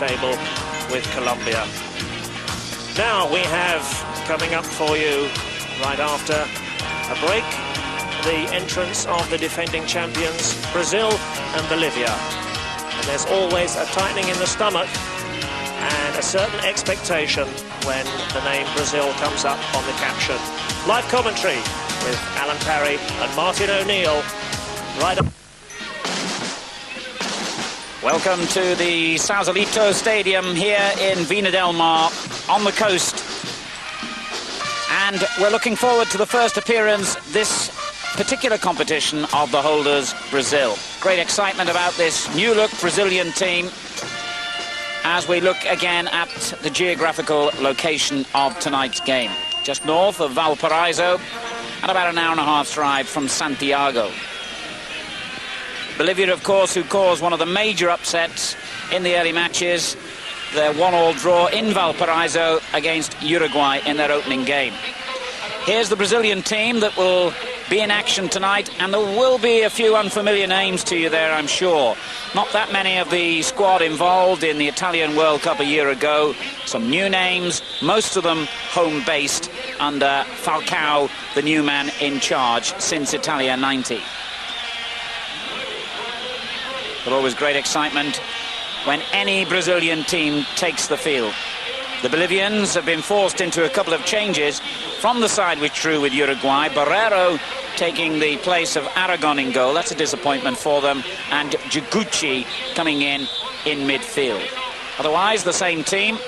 table with Colombia. Now we have coming up for you right after a break the entrance of the defending champions Brazil and Bolivia. And there's always a tightening in the stomach and a certain expectation when the name Brazil comes up on the caption. Live commentary with Alan Parry and Martin O'Neill right up. Welcome to the Sausalito Stadium here in Viña del Mar on the coast. And we're looking forward to the first appearance this particular competition of the holders, Brazil. Great excitement about this new look Brazilian team as we look again at the geographical location of tonight's game. Just north of Valparaiso and about an hour and a half drive from Santiago. Bolivia, of course, who caused one of the major upsets in the early matches, their 1-1 draw in Valparaiso against Uruguay in their opening game. Here's the Brazilian team that will be in action tonight, and there will be a few unfamiliar names to you there, I'm sure. Not that many of the squad involved in the Italian World Cup a year ago. Some new names, most of them home-based under Falcao, the new man in charge since Italia 90. But always great excitement when any Brazilian team takes the field. The Bolivians have been forced into a couple of changes from the side which drew with Uruguay. Barrero taking the place of Aragon in goal. That's a disappointment for them. And Jiguchi coming in midfield. Otherwise, the same team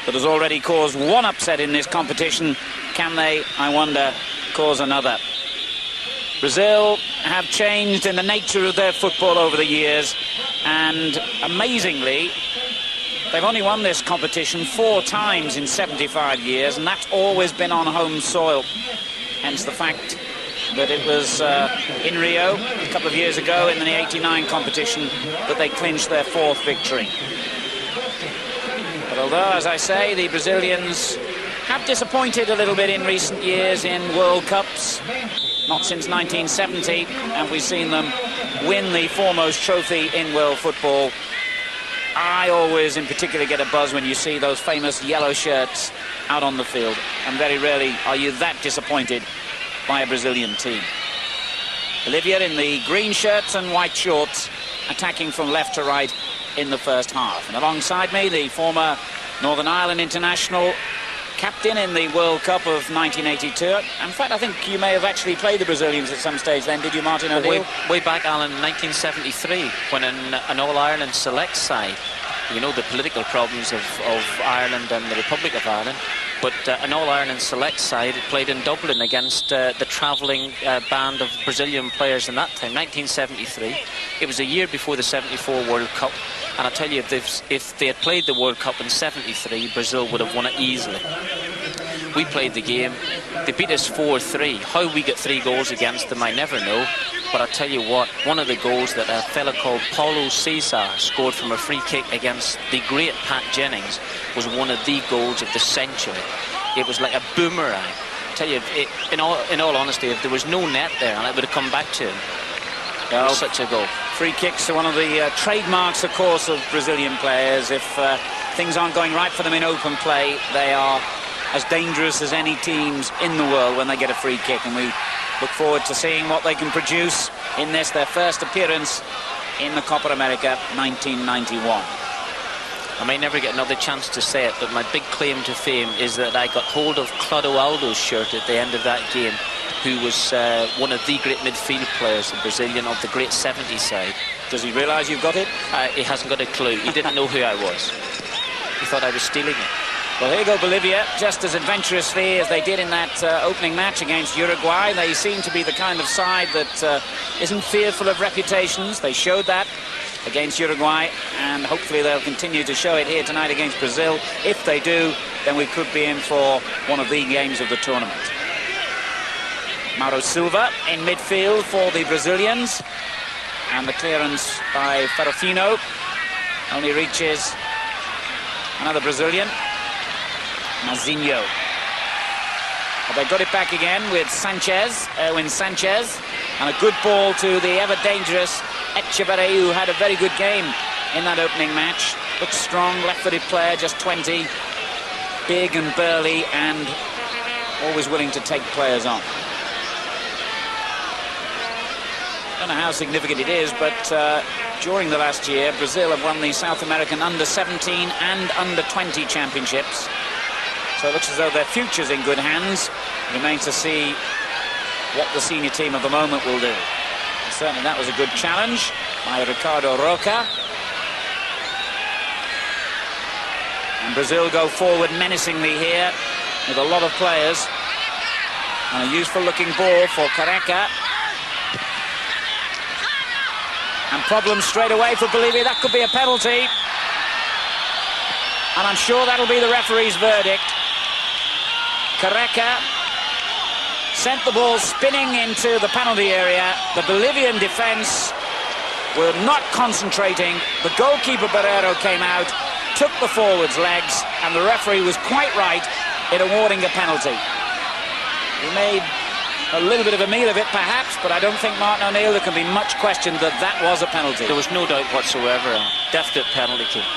that has already caused one upset in this competition. Can they, I wonder, cause another? Brazil have changed in the nature of their football over the years, and amazingly, they've only won this competition 4 times in 75 years, and that's always been on home soil. Hence the fact that it was in Rio a couple of years ago in the '89 competition that they clinched their 4th victory. But although, as I say, the Brazilians have disappointed a little bit in recent years in World Cups, not since 1970, and we've seen them win the foremost trophy in world football. I always, in particular, get a buzz when you see those famous yellow shirts out on the field, and very rarely are you that disappointed by a Brazilian team. Bolivia in the green shirts and white shorts, attacking from left to right in the first half. And alongside me, the former Northern Ireland international, captain in the World Cup of 1982. In fact, I think you may have actually played the Brazilians at some stage then, did you, Martin O'Neill? Way back, Alan, in 1973, when an All-Ireland select side, you know the political problems of Ireland and the Republic of Ireland, but an All-Ireland select side played in Dublin against the travelling band of Brazilian players in that time, 1973. It was a year before the '74 World Cup. And I tell you, if they had played the World Cup in '73, Brazil would have won it easily. We played the game. They beat us 4-3. How we got 3 goals against them, I never know. But I tell you what, one of the goals that a fella called Paulo Cesar scored from a free kick against the great Pat Jennings was one of the goals of the century. It was like a boomerang. I tell you, in all honesty, if there was no net there, and it would have come back to him. It was such a goal. Free kicks are one of the trademarks, of course, of Brazilian players. If things aren't going right for them in open play, they are as dangerous as any teams in the world when they get a free kick. And we look forward to seeing what they can produce in this, their first appearance in the Copa America 1991. I may never get another chance to say it, but my big claim to fame is that I got hold of Clodoaldo's shirt at the end of that game, who was one of the great midfield players, the Brazilian of the great 70s side. Does he realise you've got it? He hasn't got a clue. He didn't know who I was. He thought I was stealing it. Well, here you go, Bolivia, just as adventurously as they did in that opening match against Uruguay. They seem to be the kind of side that isn't fearful of reputations. They showed that against Uruguay, and hopefully they'll continue to show it here tonight against Brazil. If they do, then we could be in for one of the games of the tournament. Mauro Silva in midfield for the Brazilians, and the clearance by Ferrofino only reaches another Brazilian, Mazinho. But they got it back again with Sanchez, Erwin Sanchez, and a good ball to the ever-dangerous Echeverri, who had a very good game in that opening match. Looks strong, left-footed player, just 20. Big and burly and always willing to take players on. I don't know how significant it is, but during the last year, Brazil have won the South American Under-17 and Under-20 championships. So it looks as though their future's in good hands. It remains to see what the senior team of the moment will do. And certainly that was a good challenge by Ricardo Roca. And Brazil go forward menacingly here with a lot of players. And a useful-looking ball for Careca. And problems straight away for Bolivia. That could be a penalty. And I'm sure that'll be the referee's verdict. Careca sent the ball spinning into the penalty area. The Bolivian defence were not concentrating. The goalkeeper Barrero came out, took the forward's legs, and the referee was quite right in awarding a penalty. He made a little bit of a meal of it, perhaps, but I don't think, Martin O'Neill, there can be much question that that was a penalty. There was no doubt whatsoever. A definite penalty kick.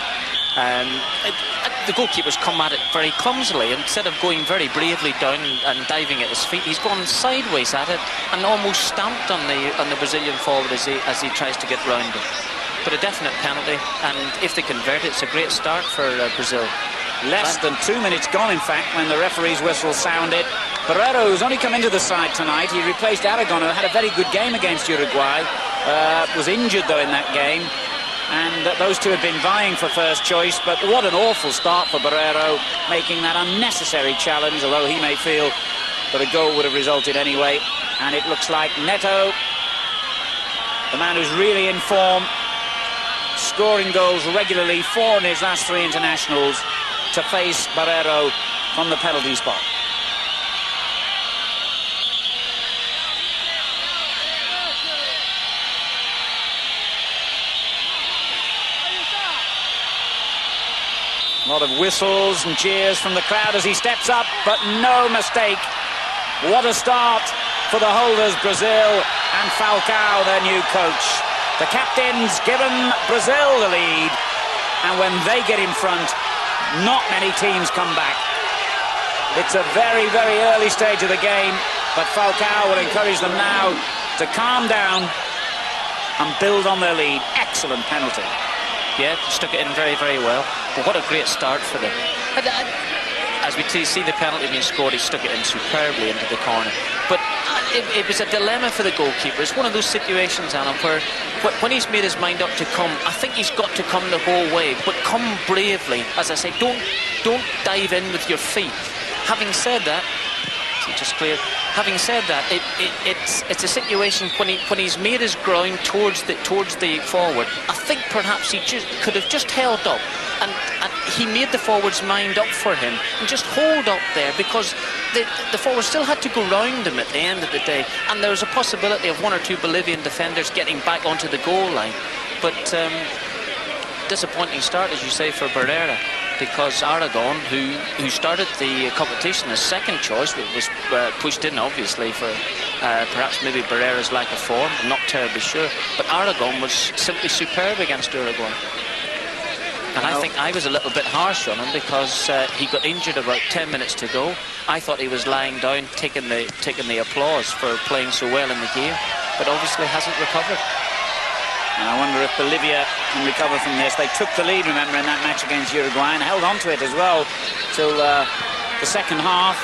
The goalkeeper's come at it very clumsily. Instead of going very bravely down and diving at his feet, he's gone sideways at it and almost stamped on the Brazilian forward as he tries to get round it. But a definite penalty, and if they convert it, it's a great start for Brazil. Less than 2 minutes gone, in fact, when the referee's whistle sounded. Barrero, who's only come into the side tonight, he replaced Aragon, who had a very good game against Uruguay, was injured, though, in that game. And those two had been vying for first choice, but what an awful start for Barrero, making that unnecessary challenge, although he may feel that a goal would have resulted anyway. And it looks like Neto, the man who's really in form, scoring goals regularly, 4 in his last 3 internationals, to face Barrero from the penalty spot. A lot of whistles and cheers from the crowd as he steps up, but no mistake. What a start for the holders, Brazil, and Falcao, their new coach. The captains given Brazil the lead, and when they get in front, not many teams come back. It's a very, very early stage of the game, but Falcao will encourage them now to calm down and build on their lead. Excellent penalty. Yeah, stuck it in very, very well. But what a great start for them. As we see the penalty being scored, he stuck it in superbly into the corner. But it was a dilemma for the goalkeeper. It's one of those situations, Alan, where when he's made his mind up to come, I think he's got to come the whole way, but come bravely. As I say, don't dive in with your feet. Having said that, just clear. Having said that, it's a situation when he's made his ground towards the forward. I think perhaps he could have just held up, and he made the forward's mind up for him and just hold up there, because the forward still had to go round him at the end of the day, and there was a possibility of 1 or 2 Bolivian defenders getting back onto the goal line. But disappointing start, as you say, for Barrera, because Aragon, who started the competition as second choice, was pushed in, obviously, for perhaps maybe Barrera's lack of form. I'm not terribly sure. But Aragon was simply superb against Uruguay. And I think I was a little bit harsh on him, because he got injured about 10 minutes to go. I thought he was lying down, taking the applause for playing so well in the game, but obviously hasn't recovered. And I wonder if Bolivia can recover from this. They took the lead, remember, in that match against Uruguay, and held on to it as well till the second half.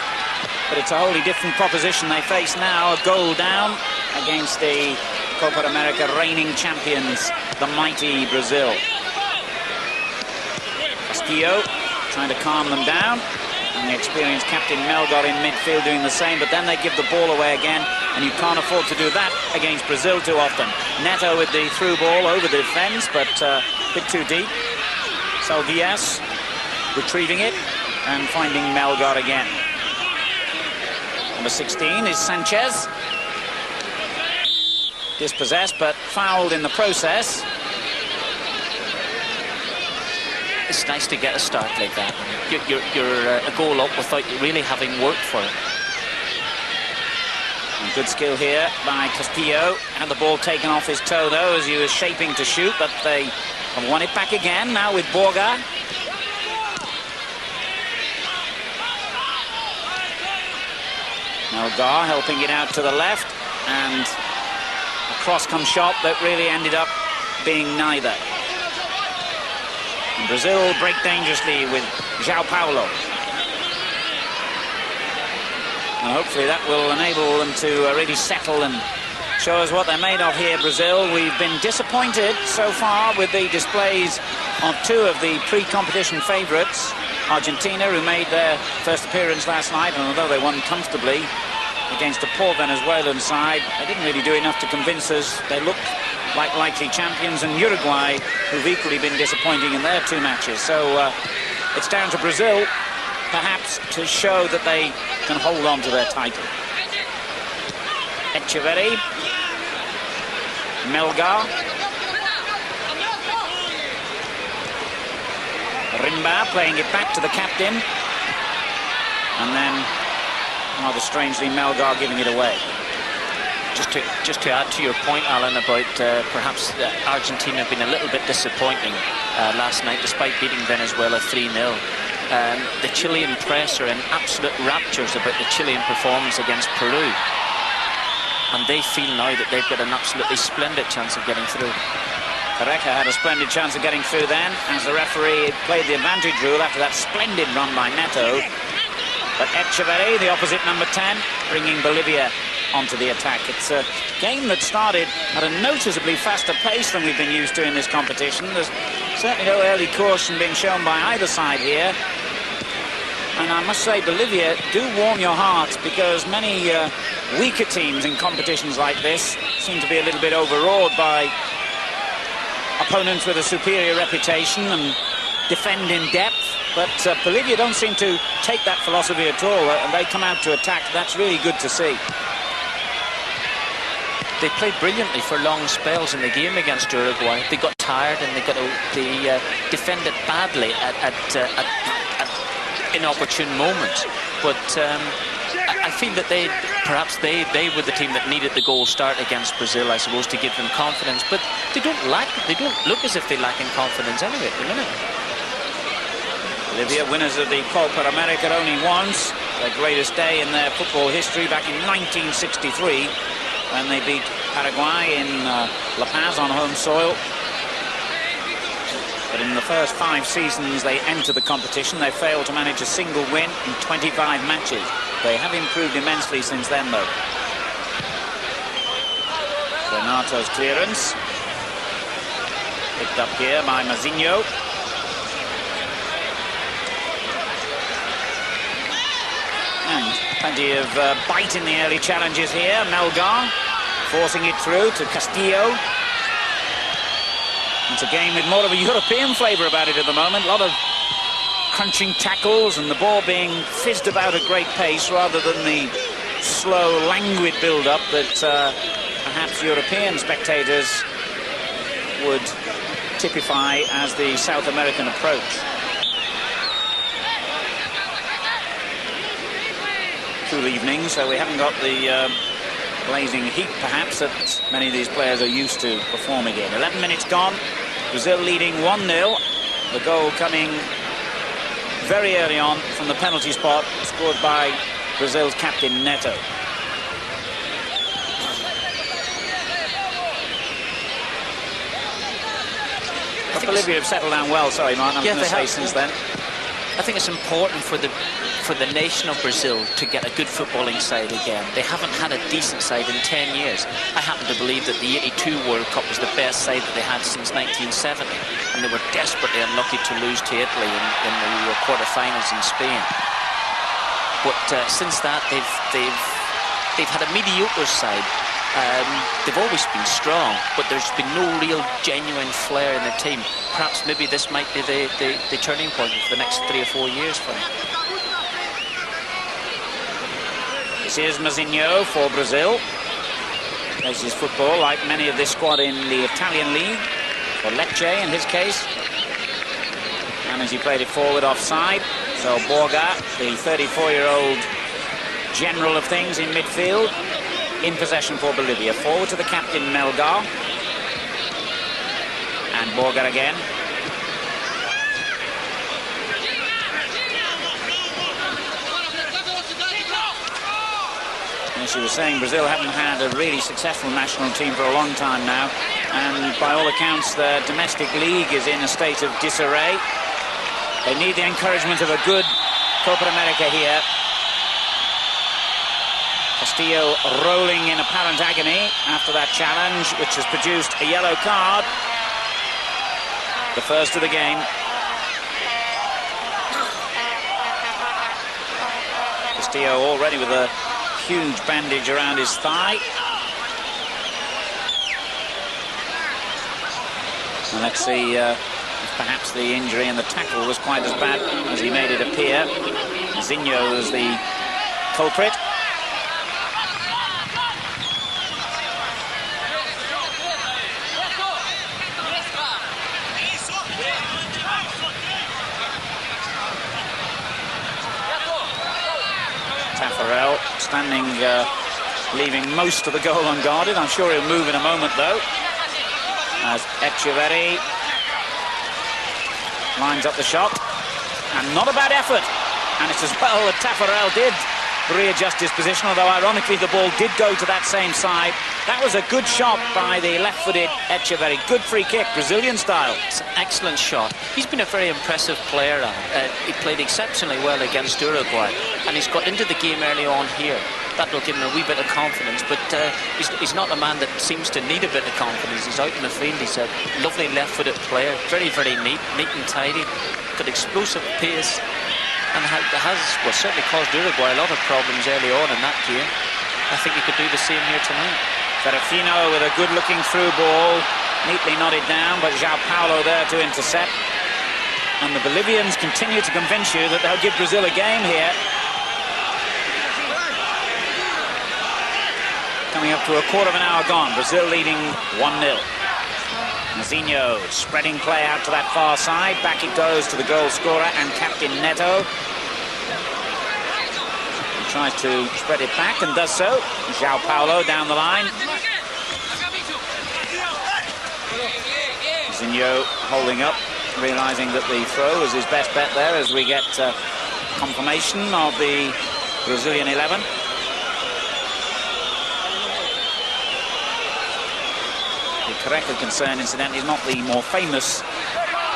But it's a wholly different proposition they face now. A goal down against the Copa America reigning champions, the mighty Brazil. Castillo trying to calm them down, and the experienced captain Melgar in midfield doing the same, but then they give the ball away again, and you can't afford to do that against Brazil too often. Neto with the through ball over the defence, but a bit too deep. Saldias retrieving it and finding Melgar again. Number 16 is Sanchez. Dispossessed, but fouled in the process. It's nice to get a start like that. You're a goal up without really having worked for it. And good skill here by Castillo. Had the ball taken off his toe, though, as he was shaping to shoot, but they And won it back again, now with Borga. Melgar helping it out to the left, and a cross-come shot that really ended up being neither. And Brazil break dangerously with João Paulo. And hopefully that will enable them to really settle and show us what they're made of here, Brazil. We've been disappointed so far with the displays of two of the pre-competition favourites. Argentina, who made their first appearance last night, and although they won comfortably against a poor Venezuelan side, they didn't really do enough to convince us. They looked like likely champions, and Uruguay, who've equally been disappointing in their two matches. So it's down to Brazil, perhaps, to show that they can hold on to their title. Echeverri, Melgar, Rimba playing it back to the captain, and then rather strangely Melgar giving it away. Just to add to your point, Alan, about perhaps Argentina have been a little bit disappointing last night, despite beating Venezuela 3-0. The Chilean press are in absolute raptures about the Chilean performance against Peru, and they feel now that they've got an absolutely splendid chance of getting through. Careca had a splendid chance of getting through then, as the referee played the advantage rule after that splendid run by Neto. But Echeverri, the opposite number 10, bringing Bolivia onto the attack. It's a game that started at a noticeably faster pace than we've been used to in this competition. There's certainly no early caution being shown by either side here. And I must say, Bolivia do warm your heart, because many weaker teams in competitions like this seem to be a little bit overawed by opponents with a superior reputation and defend in depth. But Bolivia don't seem to take that philosophy at all, and they come out to attack. That's really good to see. They played brilliantly for long spells in the game against Uruguay. They got tired and they defended badly at inopportune moments. But I feel that perhaps they were the team that needed the goal start against Brazil, I suppose, to give them confidence. But they don't look as if they lack in confidence anyway at the minute. Bolivia, winners of the Copa América only once, their greatest day in their football history back in 1963, when they beat Paraguay in La Paz on home soil. But in the first 5 seasons they enter the competition, they failed to manage a single win in 25 matches. They have improved immensely since then, though. Renato's clearance, picked up here by Mazinho. And plenty of bite in the early challenges here. Melgar forcing it through to Castillo. It's a game with more of a European flavour about it at the moment. A lot of crunching tackles and the ball being fizzed about at great pace, rather than the slow, languid build-up that perhaps European spectators would typify as the South American approach. Cool evening, so we haven't got the blazing heat, perhaps, that many of these players are used to performing in. 11 minutes gone, Brazil leading 1-0. The goal coming very early on from the penalty spot, scored by Brazil's captain Neto. But Bolivia have settled down well. Sorry, Martin, I was going to say since then. I think it's important for the nation of Brazil to get a good footballing side again. They haven't had a decent side in 10 years. I happen to believe that the '82 World Cup was the best side that they had since 1970, and they were desperately unlucky to lose to Italy in the quarter-finals in Spain. But since that, they've had a mediocre side. They've always been strong, but there's been no real genuine flair in the team. Perhaps maybe this might be the turning point for the next 3 or 4 years for them. This is Mazinho for Brazil. Plays his football like many of this squad in the Italian league, for Lecce in his case. And as he played it forward offside, so Borga, the 34-year-old general of things in midfield, in possession for Bolivia. Forward to the captain, Melgar. And Borger again. As she was saying, Brazil haven't had a really successful national team for a long time now, and by all accounts their domestic league is in a state of disarray. They need the encouragement of a good Copa America here. Castillo rolling in apparent agony after that challenge, which has produced a yellow card. The first of the game. Castillo already with a huge bandage around his thigh. And let's see if perhaps the injury and the tackle was quite as bad as he made it appear. Zinho is the culprit. Tafarel standing, leaving most of the goal unguarded. I'm sure he'll move in a moment, though. As Echeverri lines up the shot. And not a bad effort. And it's as well that Tafarel did readjust his position, although ironically the ball did go to that same side. That was a good shot by the left-footed Echeverri. Good free kick, Brazilian style. It's an excellent shot. He's been a very impressive player. He played exceptionally well against Uruguay, and he's got into the game early on here. That will give him a wee bit of confidence, but he's not a man that seems to need a bit of confidence. He's out in the field. He's a lovely left-footed player, very, very neat and tidy, got explosive pace, and has certainly caused Uruguay a lot of problems early on in that game. I think he could do the same here tonight. Ferrafino with a good-looking through ball, neatly nodded down, but João Paulo there to intercept. And the Bolivians continue to convince you that they'll give Brazil a game here. Coming up to a quarter of an hour gone, Brazil leading 1-0. Zinho spreading play out to that far side. Back it goes to the goal scorer and captain Neto. He tries to spread it back and does so. João Paulo down the line. Zinho holding up, realizing that the throw is his best bet there as we get confirmation of the Brazilian 11. Careca concern, incidentally, is not the more famous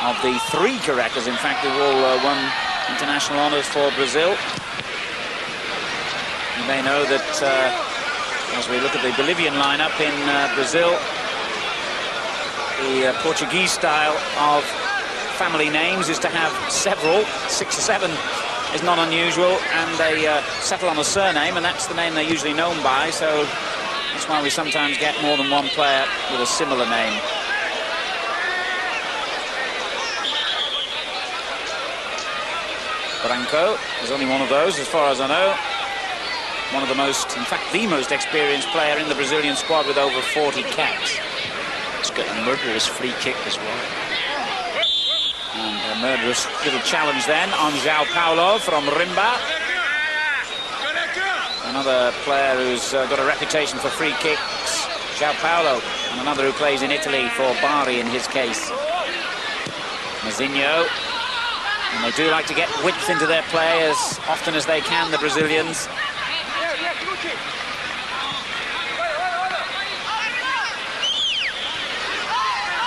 of the three Carecas. In fact, they've all won international honours for Brazil. You may know that as we look at the Bolivian lineup in Brazil, the Portuguese style of family names is to have several, 6 or 7 is not unusual, and they settle on a surname, and that's the name they're usually known by. So that's why we sometimes get more than one player with a similar name. Branco is only one of those, as far as I know. One of the most, in fact, the most experienced player in the Brazilian squad with over 40 caps. He's got a murderous free kick as well. And a murderous little challenge then on João Paulo from Rimba. Another player who's got a reputation for free kicks, João Paulo, and another who plays in Italy for Bari in his case. Mazinho, and they do like to get width into their play as often as they can, the Brazilians.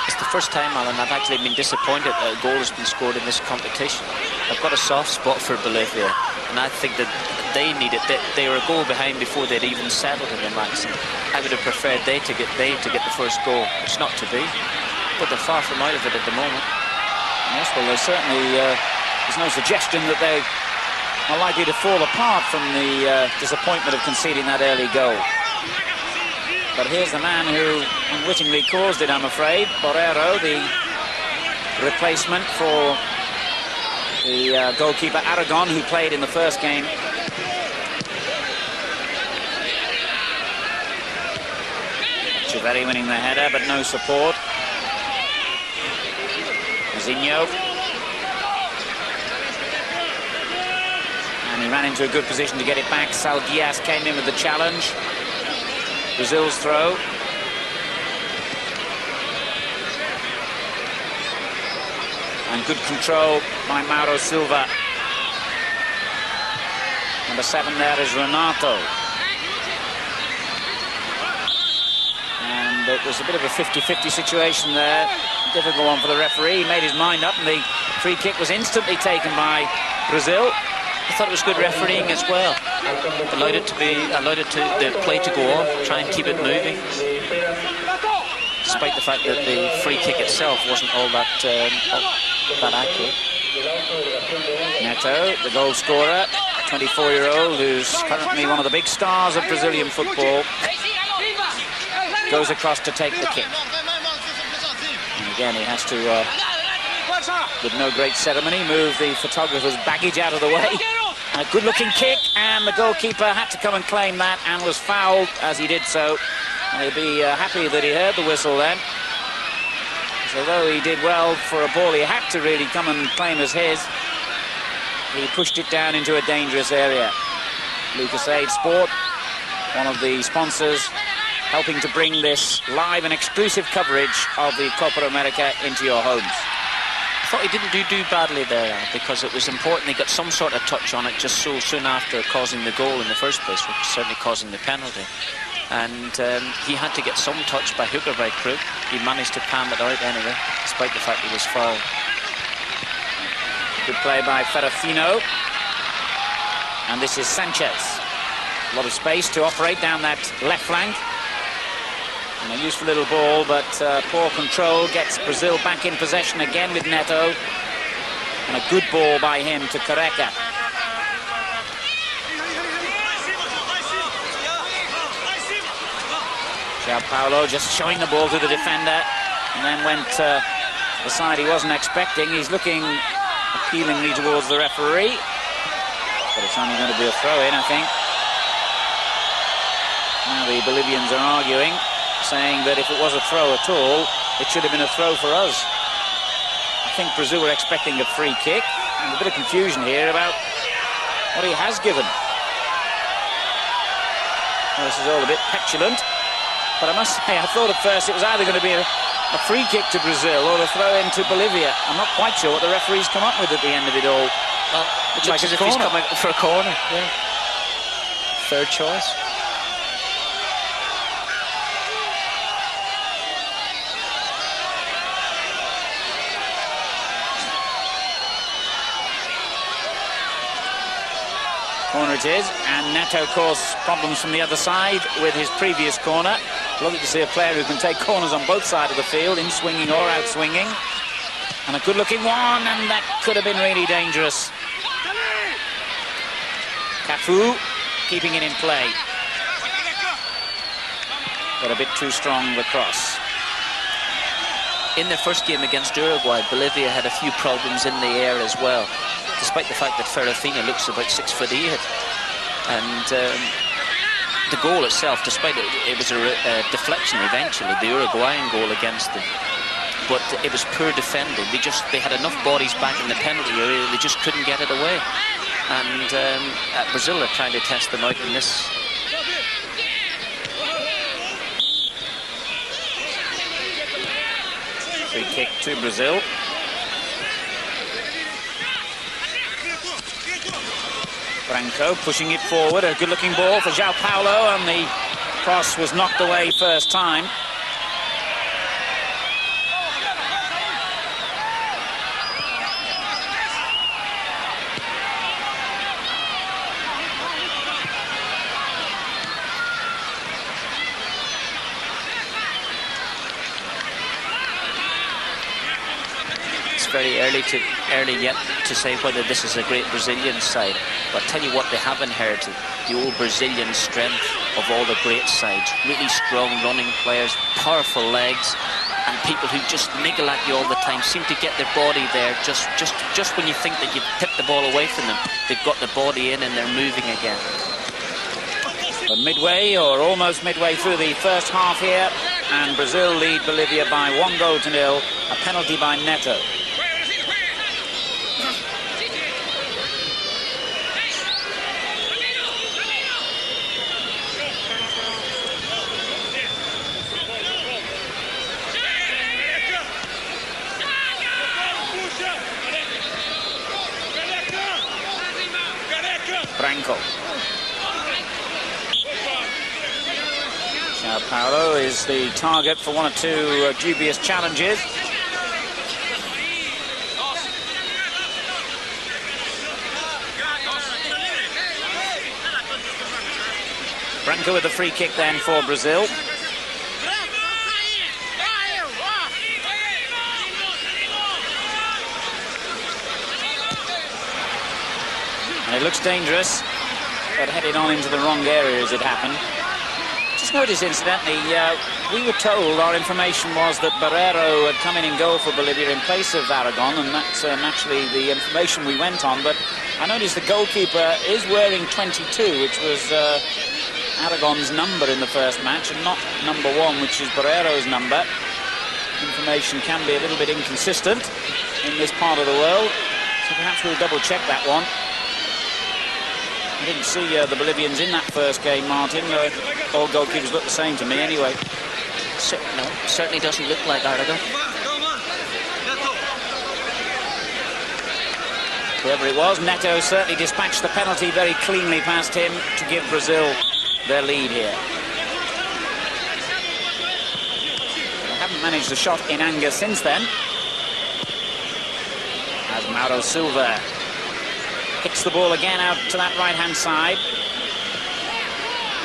It's the first time, Alan, I've actually been disappointed that a goal has been scored in this competition. I've got a soft spot for Bolivia, and I think that they need it. They were a goal behind before they'd even settled in the match. I would have preferred they to get the first goal. It's not to be, but they're far from out of it at the moment. Yes, well, there's certainly there's no suggestion that they are likely to fall apart from the disappointment of conceding that early goal. But here's the man who unwittingly caused it, I'm afraid. Borrero, the replacement for the goalkeeper Aragon, who played in the first game. Echeverri winning the header, but no support. Zinho. And he ran into a good position to get it back. Saldias came in with the challenge. Brazil's throw. And good control by Mauro Silva. Number 7 there is Renato. And it was a bit of a 50-50 situation there. Difficult one for the referee. He made his mind up, and the free kick was instantly taken by Brazil. I thought it was good refereeing as well. Allowed the play to go on, try and keep it moving. Despite the fact that the free kick itself wasn't all that accurate. Neto, the goal scorer, 24-year-old, who's currently one of the big stars of Brazilian football, goes across to take the kick. And again, he has to, with no great ceremony, move the photographer's baggage out of the way. A good-looking kick, and the goalkeeper had to come and claim that, and was fouled as he did so. And he'll be happy that he heard the whistle then. So though he did well for a ball he had to really come and claim as his, he pushed it down into a dangerous area. Lucas Aid Sport, one of the sponsors, helping to bring this live and exclusive coverage of the Copa America into your homes. I thought he didn't do badly there, because it was important he got some sort of touch on it just so soon after causing the goal in the first place, which was certainly causing the penalty. And he had to get some touch by hook or by crook. He managed to palm it out anyway, despite the fact he was fouled. Good play by Ferrofino. And this is Sanchez. A lot of space to operate down that left flank. And a useful little ball, but poor control gets Brazil back in possession again with Neto. And a good ball by him to Careca. João Paulo just showing the ball to the defender, and then went the side he wasn't expecting. He's looking appealingly towards the referee, but it's only going to be a throw-in, I think. Now the Bolivians are arguing, saying that if it was a throw at all, it should have been a throw for us. I think Brazil were expecting a free kick, and a bit of confusion here about what he has given. Well, this is all a bit petulant. But I must say, I thought at first it was either going to be a free kick to Brazil or a throw-in to Bolivia. I'm not quite sure what the referee's come up with at the end of it all. Well, it looks as if he's coming for a corner. Yeah. Third choice. Corner it is, and Neto caused problems from the other side with his previous corner. Lovely to see a player who can take corners on both sides of the field, in swinging or out swinging. And a good-looking one, and that could have been really dangerous. Cafu keeping it in play. But a bit too strong the cross. In their first game against Uruguay, Bolivia had a few problems in the air as well, despite the fact that Ferrofino looks about 6'8". And the goal itself, despite it was a deflection eventually, the Uruguayan goal against them. But it was poor defending. They had enough bodies back in the penalty area, they just couldn't get it away. And Brazil are trying to test them out in this. Free kick to Brazil. Franco pushing it forward, a good-looking ball for João Paulo, and the cross was knocked away first time. Very early yet to say whether this is a great Brazilian side, but I'll tell you what they have inherited: the old Brazilian strength of all the great sides. Really strong running players, powerful legs, and people who just niggle at you all the time, seem to get their body there just when you think that you've tipped the ball away from them, they've got the body in and they're moving again. But midway, or almost midway through the first half here, and Brazil lead Bolivia by 1-0 to 0, a penalty by Neto. Branco. Sao Paulo is the target for one or two dubious challenges. Branco with the free kick then for Brazil. And it looks dangerous, but headed on into the wrong area as it happened. Just noticed, incidentally, we were told, our information was that Barreiro had come in goal for Bolivia in place of Aragon, and that's naturally the information we went on. But I noticed the goalkeeper is wearing 22, which was Aragon's number in the first match, and not number 1, which is Barreiro's number. Information can be a little bit inconsistent in this part of the world, so perhaps we'll double-check that one. I didn't see the Bolivians in that first game, Martin. All goalkeepers look the same to me anyway. No, certainly doesn't look like Aragon. Whoever it was, Neto certainly dispatched the penalty very cleanly past him to give Brazil their lead here. They haven't managed a shot in anger since then. As Mauro Silva kicks the ball again out to that right-hand side.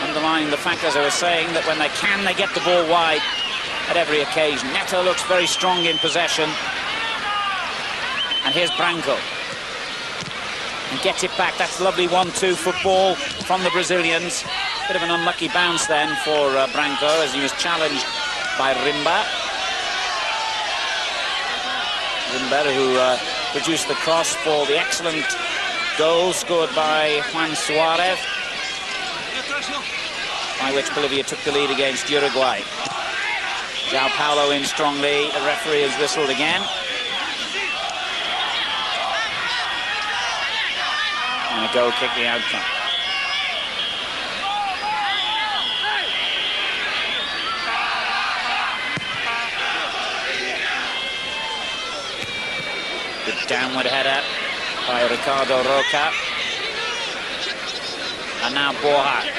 Underlining the fact, as I was saying, that when they can, they get the ball wide at every occasion. Neto looks very strong in possession. And here's Branco. And gets it back. That's lovely 1-2 football from the Brazilians. Bit of an unlucky bounce then for Branco as he was challenged by Rimba. Rimba, who produced the cross for the excellent goal scored by Juan Suarez, by which Bolivia took the lead against Uruguay. Sao Paulo in strongly. The referee has whistled again. And a goal kick the outcome. Good downward header by Ricardo Roca. And now Borja.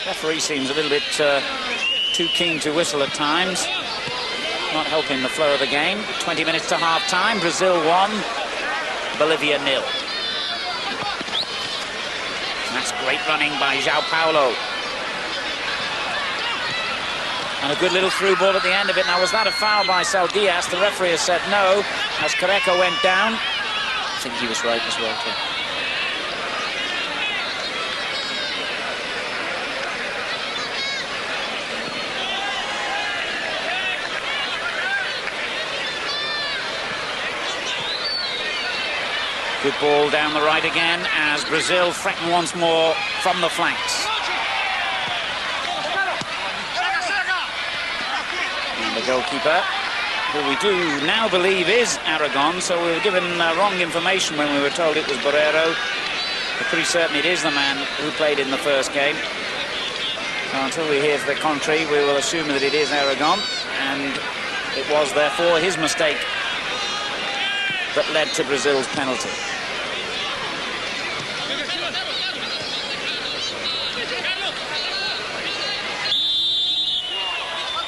Referee seems a little bit too keen to whistle at times. Not helping the flow of the game. 20 minutes to half-time. Brazil 1, Bolivia 0. That's great running by Sao Paulo. And a good little through ball at the end of it. Now, was that a foul by Saldias? The referee has said no, as Careca went down. I think he was right as well, too. Good ball down the right again as Brazil threaten once more from the flanks. And the goalkeeper, who we do now believe is Aragon, so we were given wrong information when we were told it was Barreiro. But pretty certain it is the man who played in the first game. So until we hear to the contrary, we will assume that it is Aragon, and it was therefore his mistake that led to Brazil's penalty.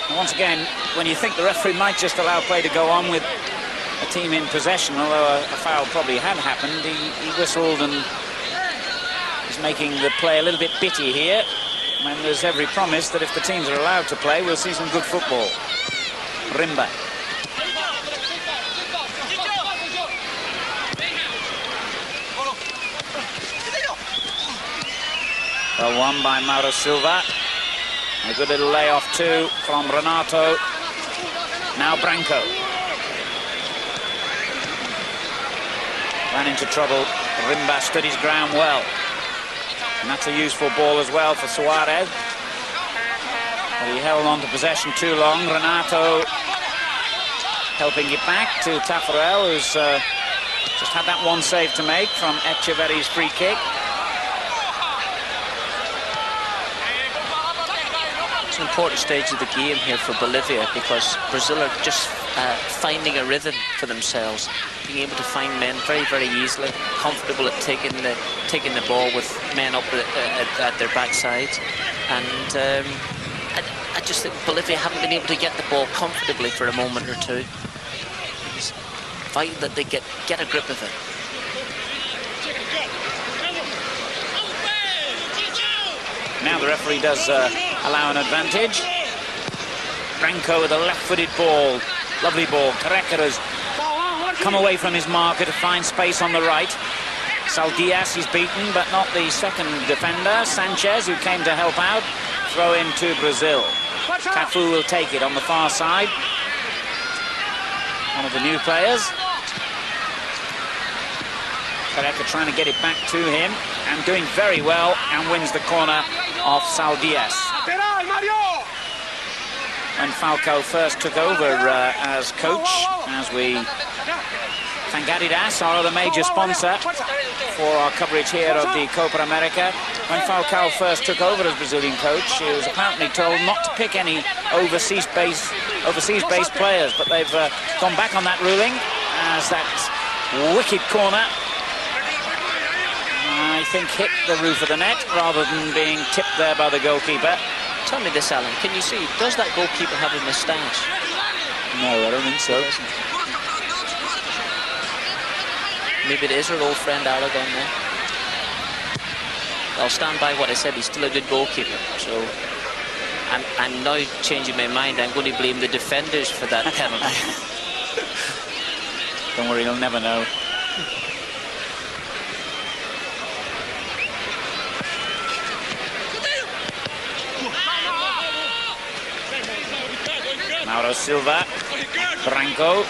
And once again, when you think the referee might just allow play to go on with a team in possession, although a foul probably had happened, he whistled and is making the play a little bit bitty here, when there's every promise that if the teams are allowed to play, we'll see some good football. Rimba. Well won by Mauro Silva. A good little layoff too from Renato. Now Branco. Ran into trouble. Rimba stood his ground well. And that's a useful ball as well for Suarez. But he held on to possession too long. Renato helping it back to Tafarel, who's just had that one save to make from Echeverry's free kick. So an important stage of the game here for Bolivia, because Brazil are just finding a rhythm for themselves, being able to find men very, very easily, comfortable at taking the ball with men up at their backsides. And I just think Bolivia haven't been able to get the ball comfortably for a moment or two. It's vital that they get a grip of it. Now the referee does allow an advantage. Franco with a left-footed ball. Lovely ball. Careca has come away from his marker to find space on the right. Saldias is beaten, but not the second defender. Sanchez, who came to help out. Throw in to Brazil. Cafu will take it on the far side. One of the new players. Careca trying to get it back to him and doing very well, and wins the corner off Saldias. When Falcao first took over as coach, as we thank Adidas, our other major sponsor, for our coverage here of the Copa America. When Falcao first took over as Brazilian coach, he was apparently told not to pick any overseas-based players, but they've gone back on that ruling, as that wicked corner, I think, hit the roof of the net rather than being tipped there by the goalkeeper. Tell me this, Alan, can you see, does that goalkeeper have a moustache? No, I don't think so. Maybe it is our old friend Aragon there. I'll stand by what I said, he's still a good goalkeeper. So I'm now changing my mind. I'm going to blame the defenders for that penalty. Don't worry, you'll never know. Mauro Silva, Branco.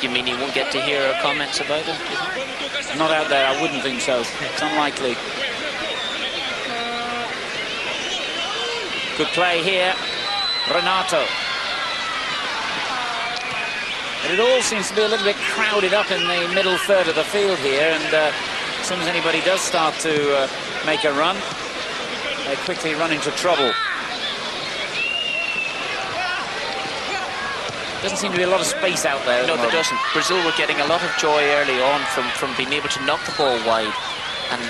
You mean he won't get to hear our comments about him? Not out there, I wouldn't think so. It's unlikely. Good play here, Renato. But it all seems to be a little bit crowded up in the middle third of the field here, and as soon as anybody does start to make a run, they quickly run into trouble. Doesn't seem to be a lot of space out there. No, there doesn't. Brazil were getting a lot of joy early on from being able to knock the ball wide, and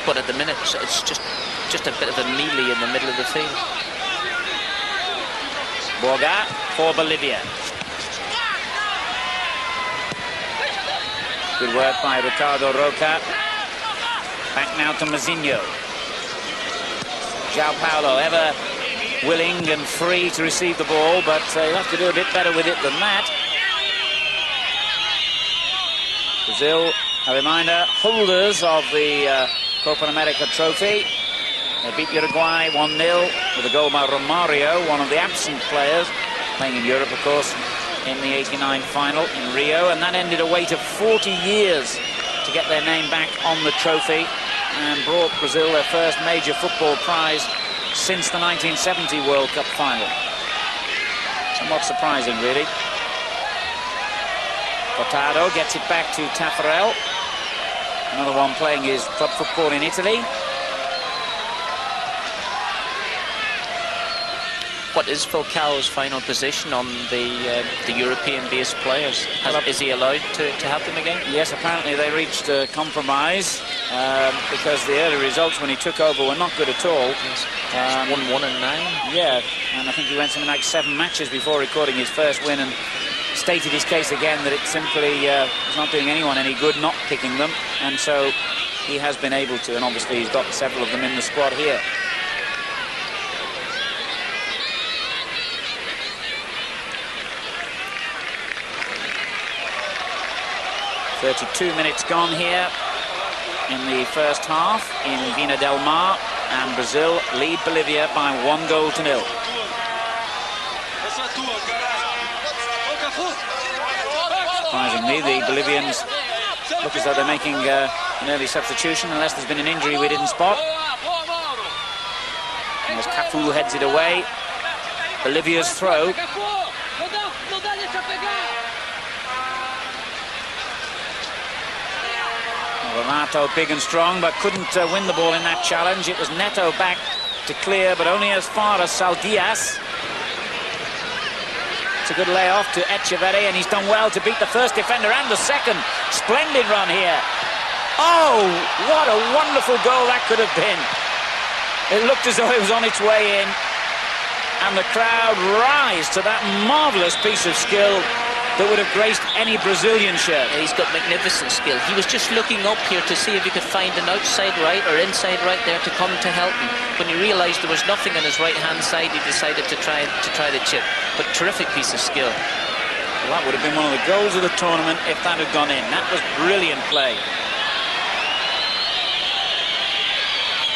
but at the minute it's just a bit of a melee in the middle of the field. Borga for Bolivia. Good work by Ricardo Roca. Back now to Mazinho. João Paulo, ever willing and free to receive the ball, but he'll have to do a bit better with it than that. Brazil, a reminder, holders of the Copa America trophy. They beat Uruguay 1-0 with a goal by Romario, one of the absent players, playing in Europe, of course, in the '89 final in Rio, and that ended a wait of 40 years to get their name back on the trophy, and brought Brazil their first major football prize since the 1970 World Cup final. Somewhat surprising, really. Cortado gets it back to Taffarel. Another one playing his club football in Italy. What is Falcao's final position on the European-based players? Is he allowed to have them again? Yes, apparently they reached a compromise because the early results when he took over were not good at all. Yes. 1-1 and 9. Yeah, and I think he went something like 7 matches before recording his first win, and stated his case again that it simply is not doing anyone any good not picking them, and so he has been able to, and obviously he's got several of them in the squad here. "32 minutes gone here in the first half in Viña del Mar, and Brazil lead Bolivia by 1-0. Surprisingly, the Bolivians look as though they're making an early substitution, unless there's been an injury we didn't spot. And as Cafu heads it away, Bolivia's throw. Renato big and strong, but couldn't win the ball in that challenge. It was Neto back to clear, but only as far as Saldias. It's a good layoff to Echeverri, and he's done well to beat the first defender and the second. Splendid run here. Oh, what a wonderful goal that could have been. It looked as though it was on its way in, and the crowd rise to that marvellous piece of skill that would have graced any Brazilian shirt. Yeah, he's got magnificent skill. He was just looking up here to see if he could find an outside right or inside right there to come to help him. When he realised there was nothing on his right-hand side, he decided to try the chip. But terrific piece of skill. Well, that would have been one of the goals of the tournament if that had gone in. That was brilliant play.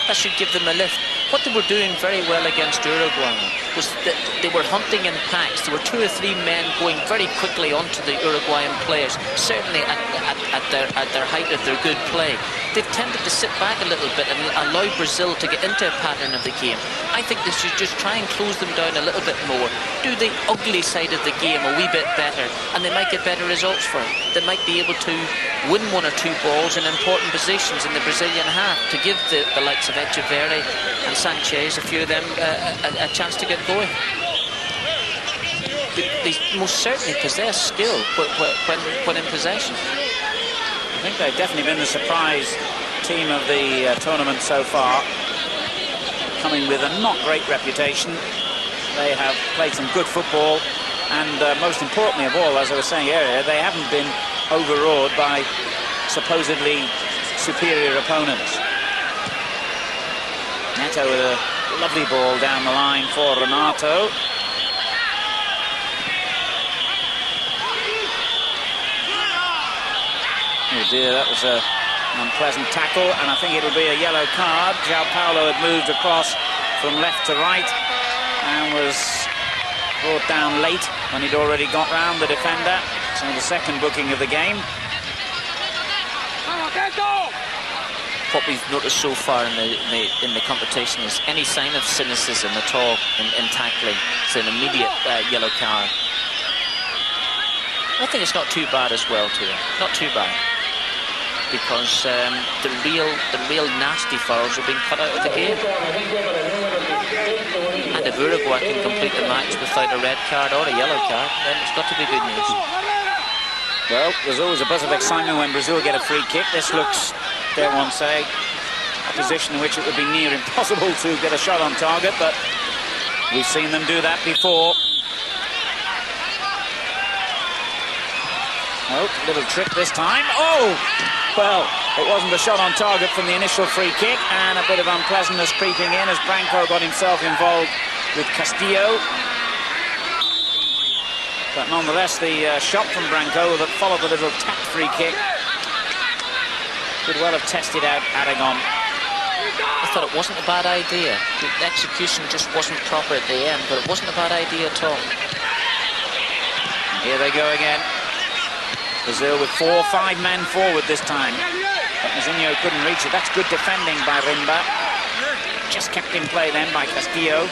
That should give them a lift. What they were doing very well against Uruguay was that they were hunting in packs. There were 2 or 3 men going very quickly onto the Uruguayan players, certainly at their height of their good play. They've tended to sit back a little bit and allow Brazil to get into a pattern of the game. I think they should just try and close them down a little bit more, do the ugly side of the game a wee bit better, and they might get better results for it. They might be able to win 1 or 2 balls in important positions in the Brazilian half to give the likes of Echeverri and Sanchez, a few of them, a chance to get going. They most certainly possess skill when in possession. I think they've definitely been the surprise team of the tournament so far, coming with a not great reputation. They have played some good football, and most importantly of all, as I was saying earlier, they haven't been overawed by supposedly superior opponents. Neto with a lovely ball down the line for Renato. Oh dear, that was an unpleasant tackle, and I think it'll be a yellow card. João Paulo had moved across from left to right and was brought down late when he'd already got round the defender. So the second booking of the game. What we've noticed so far in the competition is any sign of cynicism at all in tackling. It's an immediate yellow card. I think it's not too bad as well, too. Not too bad, because the real nasty fouls are being cut out of the game. And if Uruguay can complete the match without a red card or a yellow card, then it's got to be good news. Well, there's always a buzz of excitement when Brazil get a free kick. This looks, dare one say, a position in which it would be near impossible to get a shot on target, but we've seen them do that before. Oh, little trick this time. Oh! Well, it wasn't a shot on target from the initial free kick, and a bit of unpleasantness creeping in as Branco got himself involved with Castillo. But nonetheless, the shot from Branco that followed the little tapped free kick could well have tested out Aragon. I thought it wasn't a bad idea. The execution just wasn't proper at the end, but it wasn't a bad idea at all. Here they go again. Brazil with 4 or 5 men forward this time. But Mazinho couldn't reach it. That's good defending by Rimba. Just kept in play then by Castillo.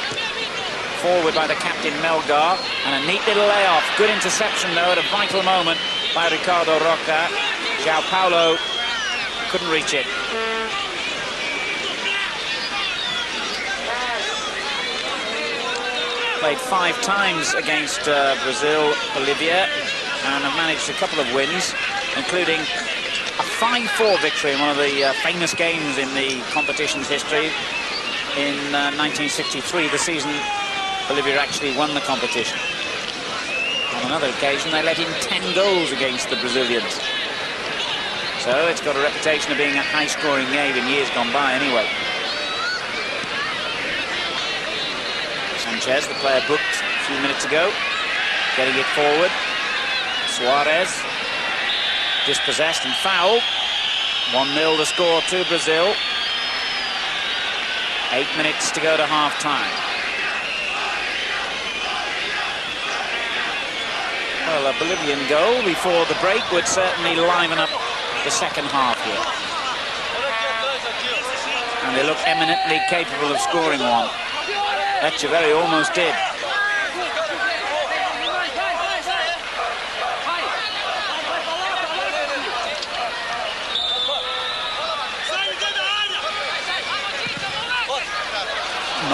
Forward by the captain Melgar, and a neat little layoff. Good interception though at a vital moment by Ricardo Roca. João Paulo couldn't reach it. Played 5 times against Brazil, Bolivia, and have managed a couple of wins, including a 5-4 victory in one of the famous games in the competition's history in 1963, the season Bolivia actually won the competition. On another occasion, they let in 10 goals against the Brazilians. So it's got a reputation of being a high-scoring game in years gone by anyway. Sanchez, the player booked a few minutes ago, getting it forward. Suarez, dispossessed and fouled. 1-0 the score to Brazil. 8 minutes to go to half-time. Well, a Bolivian goal before the break would certainly liven up the second half here. And they look eminently capable of scoring one. Echeverri almost did.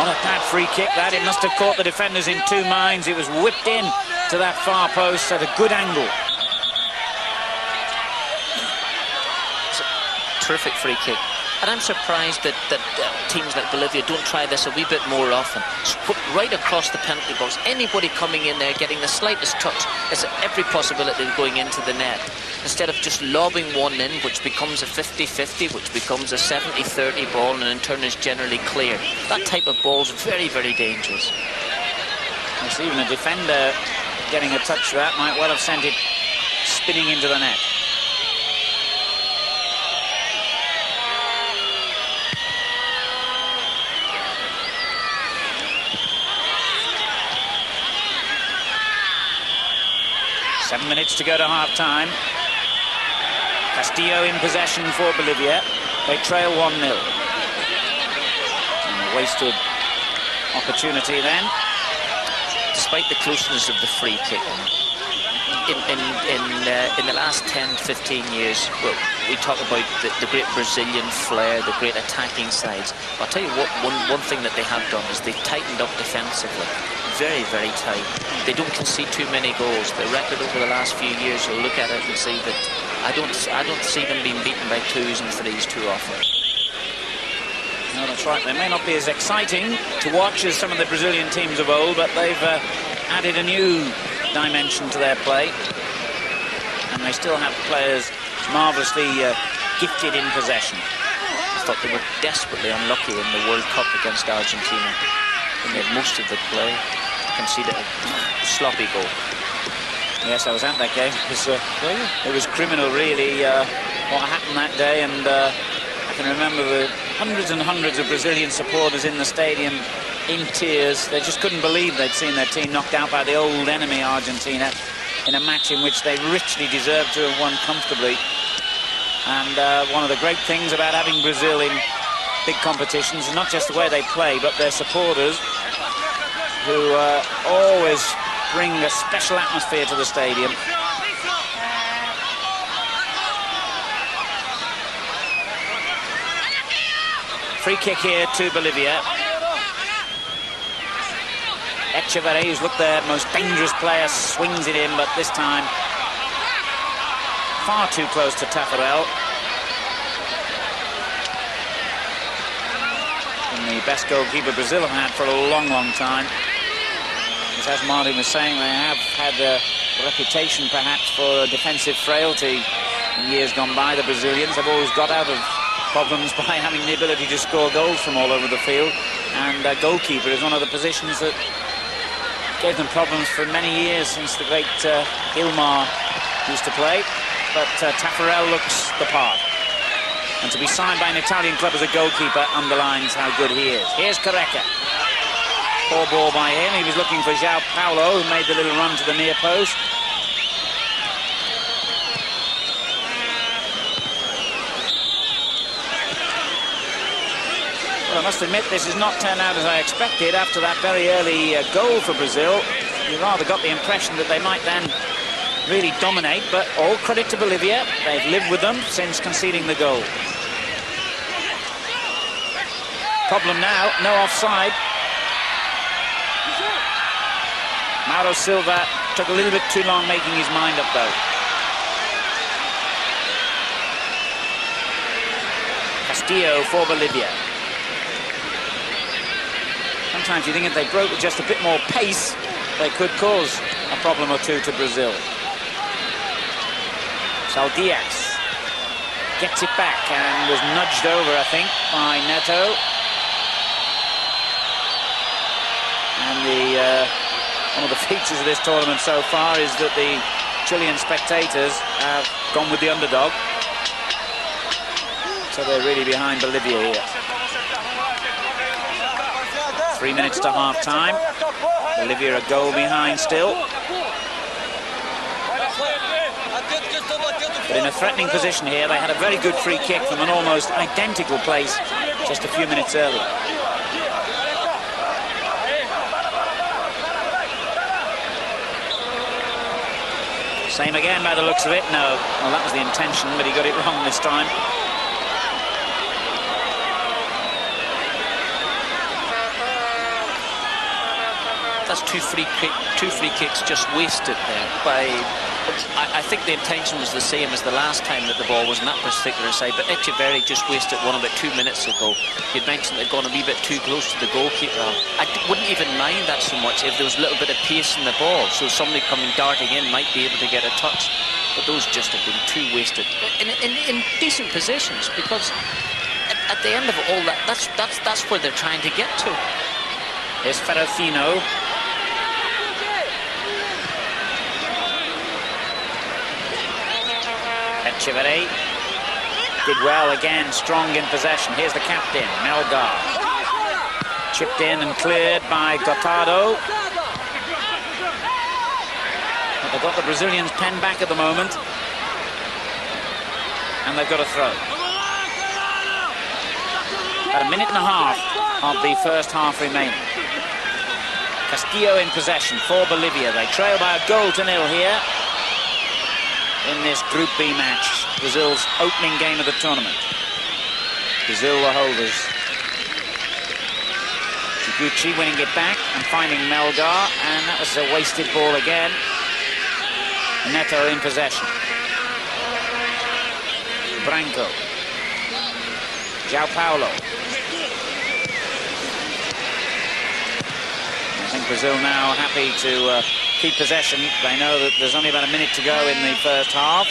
Not a bad free kick, that. It must have caught the defenders in two minds. It was whipped in to that far post at a good angle. It's a terrific free kick. And I'm surprised that teams like Bolivia don't try this a wee bit more often. Right across the penalty box, anybody coming in there getting the slightest touch has every possibility of going into the net. Instead of just lobbing one in, which becomes a 50-50, which becomes a 70-30 ball, and in turn is generally clear. That type of ball is very, very dangerous. Yes, even a defender getting a touch for that might well have sent it spinning into the net. Seven minutes to go to half-time. Castillo in possession for Bolivia. They trail 1-0. A wasted opportunity then. Despite the closeness of the free kick, in the last 10-15 years, well, we talk about the great Brazilian flair, the great attacking sides. I'll tell you what, one thing that they have done is they've tightened up defensively. Very, very tight. They don't concede too many goals. The record over the last few years, you'll look at it and see that I don't see them being beaten by 2s and 3s too often. No, that's right. They may not be as exciting to watch as some of the Brazilian teams of old, but they've added a new dimension to their play. And they still have players marvellously gifted in possession. I thought they were desperately unlucky in the World Cup against Argentina. They made most of the play. Conceded a sloppy goal. Yes, I was at that game. It was criminal, really, what happened that day, and I can remember the hundreds and hundreds of Brazilian supporters in the stadium in tears. They just couldn't believe they'd seen their team knocked out by the old enemy Argentina in a match in which they richly deserved to have won comfortably. And one of the great things about having Brazil in big competitions is not just the way they play, but their supporters, who always bring a special atmosphere to the stadium. Free kick here to Bolivia. Echeverri, who's looked their most dangerous player, swings it in, but this time far too close to Tafarel. And the best goalkeeper Brazil have had for a long, long time. As Martin was saying, they have had a reputation perhaps for defensive frailty in years gone by. The Brazilians have always got out of problems by having the ability to score goals from all over the field, and goalkeeper is one of the positions that gave them problems for many years since the great Ilmar used to play. But Tafarel looks the part, and to be signed by an Italian club as a goalkeeper underlines how good he is. Here's Careca. Poor ball by him. He was looking for João Paulo, who made the little run to the near post. Well, I must admit, this has not turned out as I expected. After that very early goal for Brazil, you rather got the impression that they might then really dominate, but all credit to Bolivia. They've lived with them since conceding the goal. Problem now, no offside. Mauro Silva took a little bit too long making his mind up, though. Castillo for Bolivia. Sometimes you think if they broke with just a bit more pace, they could cause a problem or two to Brazil. Saldias gets it back and was nudged over, I think, by Neto. And one of the features of this tournament so far is that the Chilean spectators have gone with the underdog. So they're really behind Bolivia here. 3 minutes to half-time. Bolivia a goal behind still. But in a threatening position here, they had a very good free kick from an almost identical place just a few minutes earlier. Same again by the looks of it. No, well, that was the intention, but he got it wrong this time. that's two free kicks just wasted there by. I think the intention was the same as the last time that the ball was on that particular side, but Echeverri just wasted one about 2 minutes ago. You'd mentioned they'd gone a wee bit too close to the goalkeeper. I wouldn't even mind that so much if there was a little bit of pace in the ball, so somebody coming darting in might be able to get a touch. But those just have been too wasted in decent positions, because at the end of it all, that's where they're trying to get to. Here's Ferrofino. Echeverri did well again, strong in possession. Here's the captain, Melgar. Chipped in and cleared by Gotardo. But they've got the Brazilians penned back at the moment. And they've got a throw. About a minute and a half of the first half remaining. Castillo in possession for Bolivia. They trail by a goal to nil here in this Group B match, Brazil's opening game of the tournament. Brazil the holders. Taguchi winning it back and finding Melgar, and that was a wasted ball again. Neto in possession. Branco. João Paulo. I think Brazil now happy to keep possession. They know that there's only about a minute to go in the first half.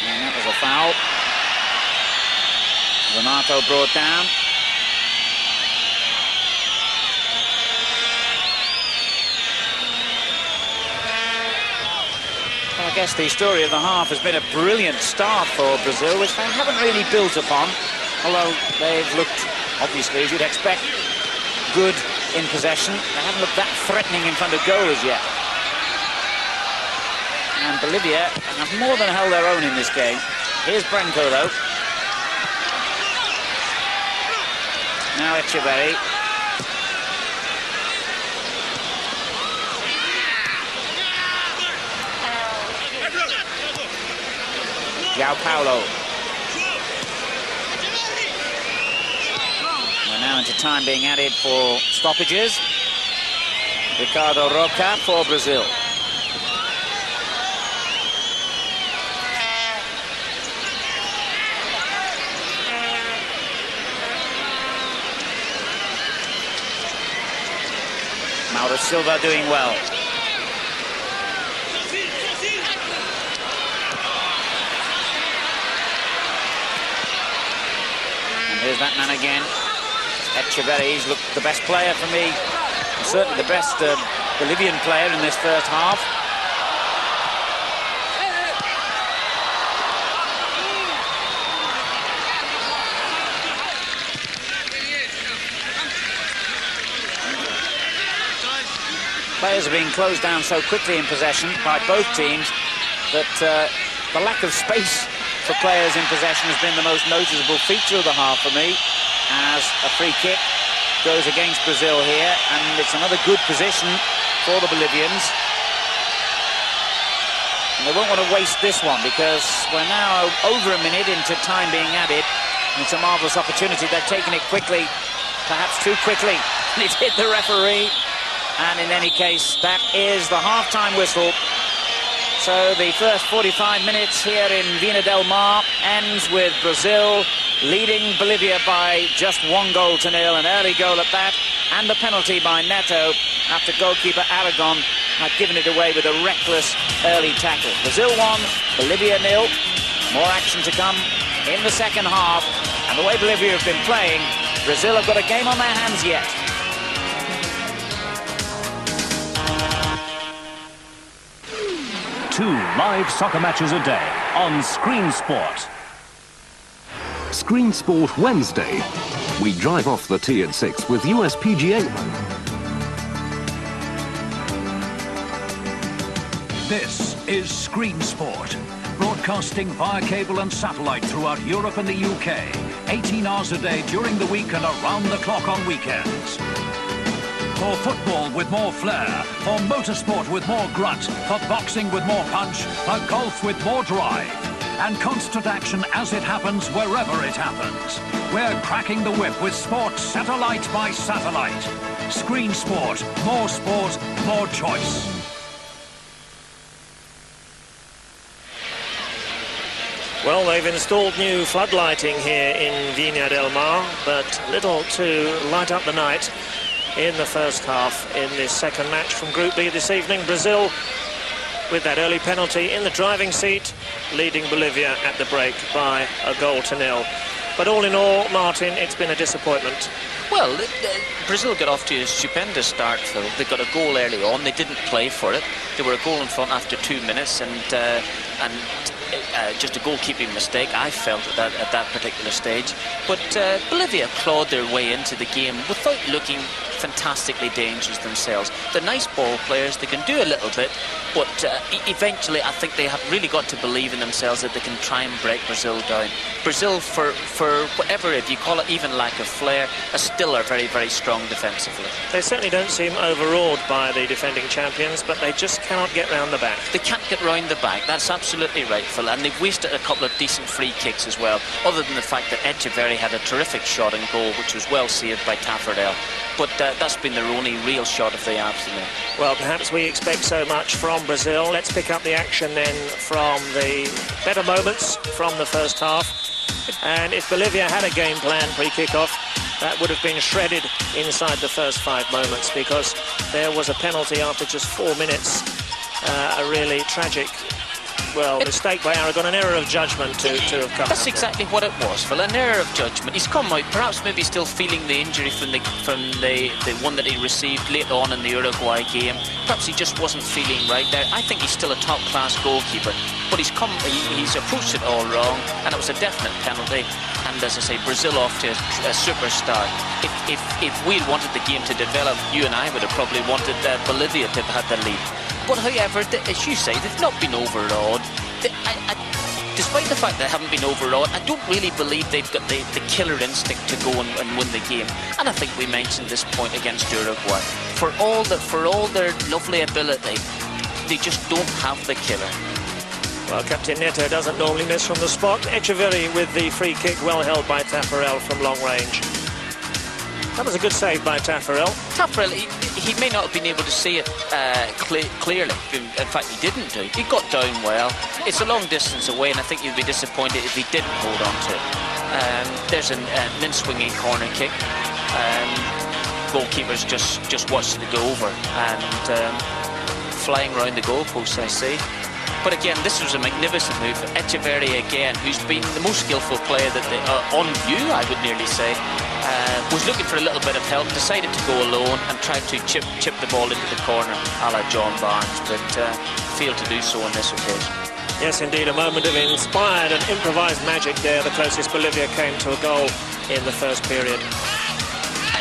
And that was a foul. Renato brought down. Well, I guess the story of the half has been a brilliant start for Brazil, which they haven't really built upon, although they've looked, obviously, as you'd expect, good in possession. They haven't looked that threatening in front of goal as yet. And Bolivia have more than held their own in this game. Here's Branco, though. Now Echeverri. João Paulo. We're now into time being added for stoppages. Ricardo Roca for Brazil. Mauro Silva doing well. And here's that man again. Echeverri's looked the best player for me. Certainly the best Bolivian player in this first half. Players are being closed down so quickly in possession by both teams that the lack of space for players in possession has been the most noticeable feature of the half for me, as a free kick goes against Brazil here, and it's another good position for the Bolivians. And they won't want to waste this one, because we're now over a minute into time being added, and it's a marvellous opportunity. They've taken it quickly, perhaps too quickly, and it hit the referee. And in any case, that is the half-time whistle. So the first 45 minutes here in Viña del Mar ends with Brazil leading Bolivia by just 1-0, an early goal at that, and the penalty by Neto after goalkeeper Aragon had given it away with a reckless early tackle. Brazil 1, Bolivia 0. More action to come in the second half. And the way Bolivia have been playing, Brazil have got a game on their hands yet. Two live soccer matches a day on Screen Sport. Screen Sport Wednesday. We drive off the tee at 6 with US PGA. This is Screen Sport, broadcasting via cable and satellite throughout Europe and the UK, 18 hours a day during the week and around the clock on weekends. For football with more flair, for motorsport with more grunt, for boxing with more punch, for golf with more drive. and constant action as it happens wherever it happens. We're cracking the whip with sport satellite by satellite. Screen Sport, more choice. Well, they've installed new floodlighting here in Viña del Mar, but little to light up the night in the first half in this second match from Group B this evening. Brazil, with that early penalty in the driving seat, leading Bolivia at the break by a 1-0. But all in all, Martin, it's been a disappointment. Well, Brazil got off to a stupendous start, Phil. They got a goal early on. They didn't play for it. They were a goal in front after 2 minutes, and just a goalkeeping mistake, I felt, at that particular stage. But Bolivia clawed their way into the game without looking fantastically dangerous themselves. They're nice ball players, they can do a little bit, but eventually I think they have really got to believe in themselves that they can try and break Brazil down. Brazil, for whatever, if you call it even lack of flair, still are very, very strong defensively. They certainly don't seem overawed by the defending champions, but they just cannot get round the back. They can't get round the back, that's absolutely right, Phil, and they've wasted a couple of decent free kicks as well, other than the fact that Echeverri had a terrific shot and goal, which was well saved by Tafarel. But that's been their only real shot of the afternoon. Well, perhaps we expect so much from Brazil. Let's pick up the action then from the better moments from the first half. And if Bolivia had a game plan pre-kickoff, that would have been shredded inside the first 5 moments, because there was a penalty after just 4 minutes. A really tragic, well, mistake by Aragon, an error of judgment to have come. That's exactly what it was, Phil, an error of judgment. He's come out, perhaps maybe still feeling the injury from the one that he received late on in the Uruguay game. Perhaps he just wasn't feeling right there. I think he's still a top-class goalkeeper, but he's approached it all wrong, and it was a definite penalty. And as I say, Brazil off to a super start. If we'd wanted the game to develop, you and I would have probably wanted Bolivia to have had the lead. But however, as you say, they've not been overawed. Despite the fact they haven't been overawed, I don't really believe they've got the killer instinct to go and win the game. And I think we mentioned this point against Uruguay. For all their lovely ability, they just don't have the killer. Well, Captain Neto doesn't normally miss from the spot. Echeverri with the free kick, well held by Tafarel from long range. That was a good save by Tafarel. Tafarel, he may not have been able to see it clearly. In fact, he didn't do. He got down well. It's a long distance away, and I think you'd be disappointed if he didn't hold on to it. There's an in-swinging corner kick. Goalkeepers just watched it go over, and flying around the goalposts, I see. But again, this was a magnificent move. Echeverri again, who's been the most skillful player that they on view, I would nearly say, was looking for a little bit of help, decided to go alone and tried to chip the ball into the corner, a la John Barnes, but failed to do so on this occasion. Yes, indeed, a moment of inspired and improvised magic there. The closest Bolivia came to a goal in the first period.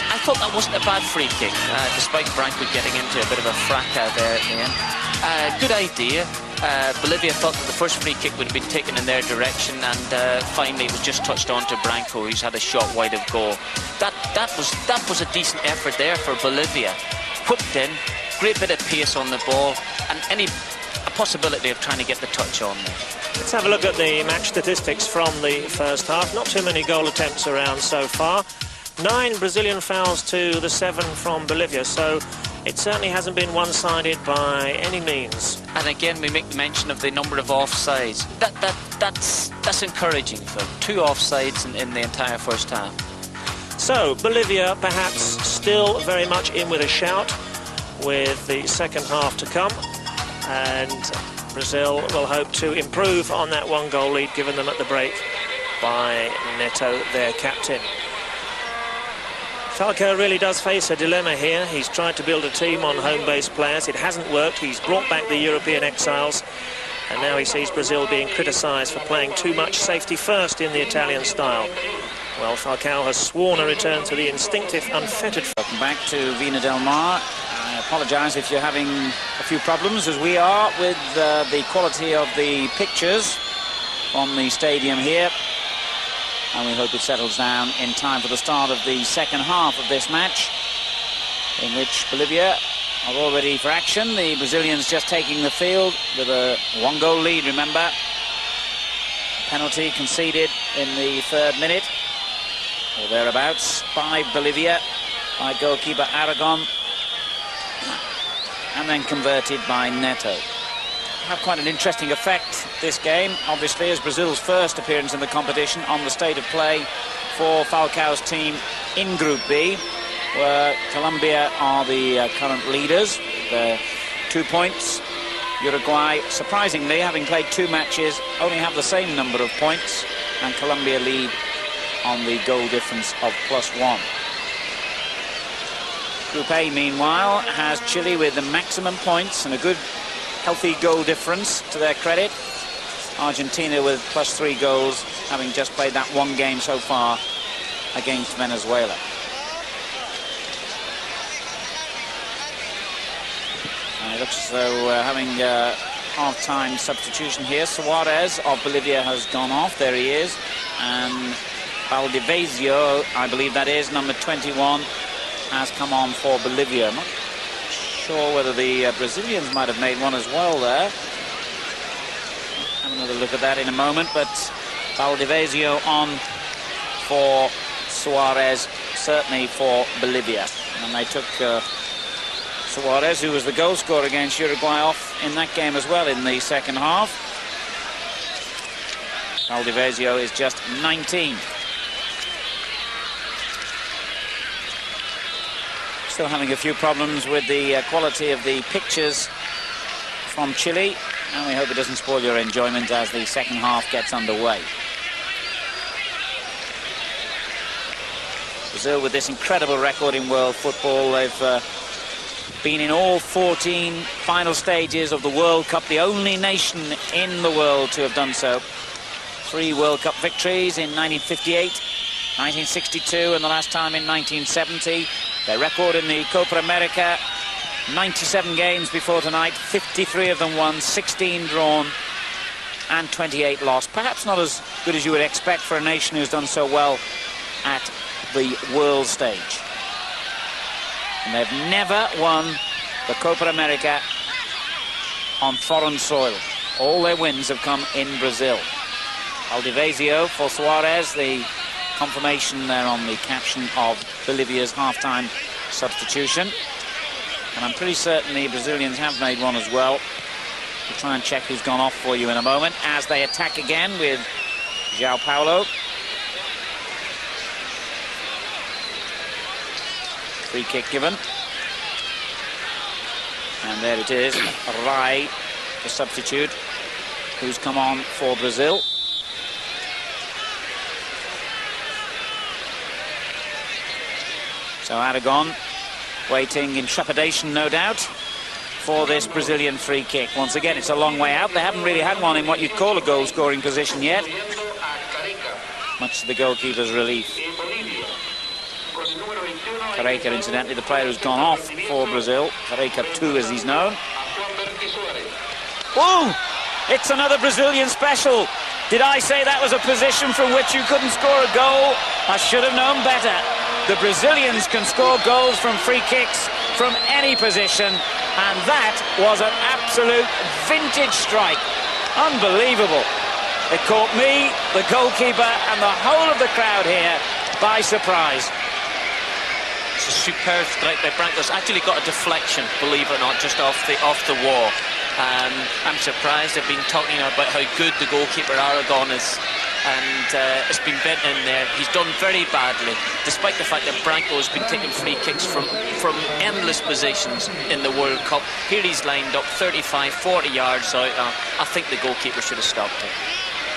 I thought that wasn't a bad free kick, despite Branco getting into a bit of a fracas there at the end. Good idea. Bolivia thought that the first free kick would have been taken in their direction, and finally it was just touched on to Branco, who's had a shot wide of goal. That was a decent effort there for Bolivia. Whipped in, great bit of pace on the ball, and a possibility of trying to get the touch on there. Let's have a look at the match statistics from the first half. Not too many goal attempts around so far. 9 Brazilian fouls to the 7 from Bolivia, so it certainly hasn't been one-sided by any means. And again, we make mention of the number of offsides. That's encouraging, Phil. 2 offsides in the entire first half. So, Bolivia perhaps still very much in with a shout, with the second half to come. And Brazil will hope to improve on that 1-goal lead given them at the break by Neto, their captain. Falcao really does face a dilemma here. He's tried to build a team on home-based players. It hasn't worked. He's brought back the European exiles, and now he sees Brazil being criticised for playing too much safety first in the Italian style. Well, Falcao has sworn a return to the instinctive, unfettered... Welcome back to Viña del Mar. I apologise if you're having a few problems, as we are, with the quality of the pictures from the stadium here. And we hope it settles down in time for the start of the second half of this match, in which Bolivia are all ready for action. The Brazilians just taking the field with a 1-goal lead, remember. Penalty conceded in the 3rd minute, or thereabouts, by Bolivia, by goalkeeper Aragon, and then converted by Neto. Have quite an interesting effect, this game, obviously, as Brazil's first appearance in the competition, on the state of play for Falcao's team in Group B, where Colombia are the current leaders. They're 2 points. Uruguay, surprisingly, having played 2 matches, only have the same number of points, and Colombia lead on the goal difference of +1. Group A, meanwhile, has Chile with the maximum points and a good, healthy goal difference to their credit. Argentina with +3 goals, having just played that 1 game so far against Venezuela. It looks as though having half-time substitution here. Suarez of Bolivia has gone off. There he is. And Valdivieso, I believe that is, number 21, has come on for Bolivia. I'm not sure whether the Brazilians might have made one as well there. Have another look at that in a moment, but Valdivieso on for Suarez, certainly for Bolivia. And they took Suarez, who was the goal scorer against Uruguay, off in that game as well in the 2nd half. Valdivieso is just 19. Still having a few problems with the quality of the pictures from Chile, and we hope it doesn't spoil your enjoyment as the 2nd half gets underway. Brazil, with this incredible record in world football, they've been in all 14 final stages of the World Cup, the only nation in the world to have done so. 3 World Cup victories in 1958, 1962, and the last time in 1970. Their record in the Copa America, 97 games before tonight, 53 of them won, 16 drawn, and 28 lost. Perhaps not as good as you would expect for a nation who's done so well at the world stage. And they've never won the Copa America on foreign soil. All their wins have come in Brazil. Valdivieso for Suarez, the confirmation there on the caption of Bolivia's half-time substitution. And I'm pretty certain the Brazilians have made one as well. We'll try and check who's gone off for you in a moment as they attack again with João Paulo. Free kick given. And there it is, Rai, the substitute, who's come on for Brazil. So Aragon waiting in trepidation, no doubt, for this Brazilian free kick. Once again, it's a long way out. They haven't really had one in what you'd call a goal-scoring position yet, much to the goalkeeper's relief. Careca, incidentally, the player who's gone off for Brazil. Careca 2, as he's known. Oh, it's another Brazilian special. Did I say that was a position from which you couldn't score a goal? I should have known better. The Brazilians can score goals from free kicks from any position, and that was an absolute vintage strike. Unbelievable. It caught me, the goalkeeper, and the whole of the crowd here by surprise. It's a superb strike by Branco. It's actually got a deflection, believe it or not, just off the wall. I'm surprised. They've been talking about how good the goalkeeper Aragon is, and it's been bent in there. He's done very badly, despite the fact that Branco has been taking free kicks from endless positions in the World Cup. Here he's lined up 35, 40 yards out. I think the goalkeeper should have stopped it.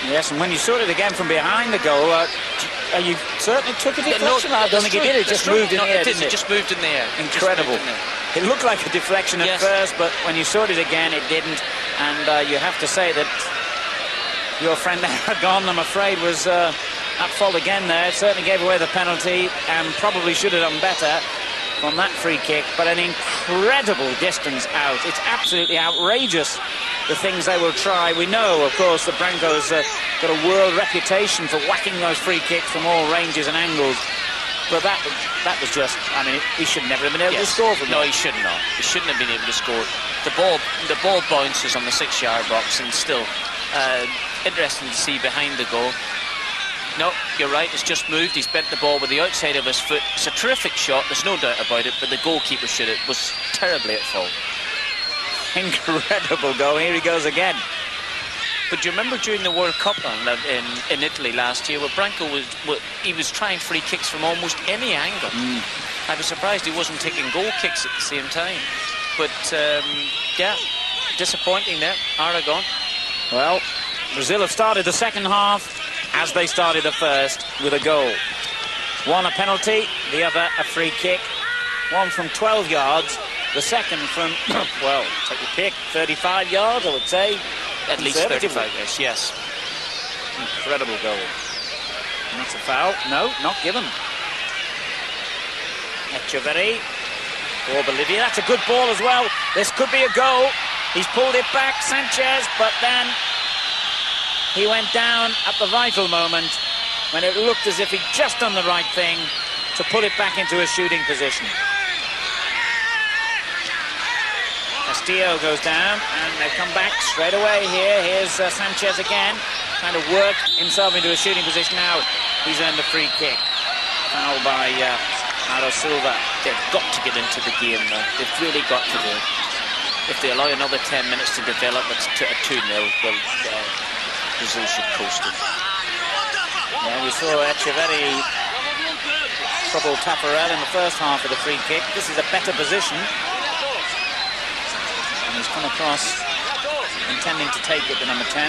Yes, and when you saw it again from behind the goal, you certainly took a deflection. I don't think he did. It just moved in the air. It just moved in the air. Incredible. It looked like a deflection at first, but when you saw it again, it didn't. And you have to say that your friend Aragon, I'm afraid, was at fault again there. Certainly gave away the penalty and probably should have done better from that free kick, but an incredible distance out. It's absolutely outrageous, the things they will try. We know, of course, that Branco's got a world reputation for whacking those free kicks from all ranges and angles. But that was just, I mean, he should never have been able to score from No, he should not. He shouldn't have been able to score. The ball bounces on the 6-yard box, and still, interesting to see behind the goal. No, you're right, it's just moved. He's bent the ball with the outside of his foot. It's a terrific shot, there's no doubt about it, but the goalkeeper was terribly at fault. Incredible goal, here he goes again. But do you remember during the World Cup in Italy last year, where Branco was trying free kicks from almost any angle. I was surprised he wasn't taking goal kicks at the same time. But, yeah, disappointing there, Aragon. Well, Brazil have started the second half as they started the first with a goal. One a penalty, the other a free kick. One from 12 yards, the second from, well, take your pick, 35 yards, I would say. At least 35 yards, yes. Incredible goal. And that's a foul. No, not given. Echeverri for Bolivia. That's a good ball as well. This could be a goal. He's pulled it back, Sanchez, but then he went down at the vital moment when it looked as if he'd just done the right thing to put it back into a shooting position. Castillo goes down, and they come back straight away here. Here's Sanchez again, trying to work himself into a shooting position. Now he's earned a free kick. Foul by Mauro Silva. They've got to get into the game now. They've really got to do it. If they allow another 10 minutes to develop, it's at 2-0. Well, Brazil should coast it. Yeah, we saw Echeverri trouble Tafarel in the first half of the free kick. This is a better position. And he's come across intending to take it to number 10.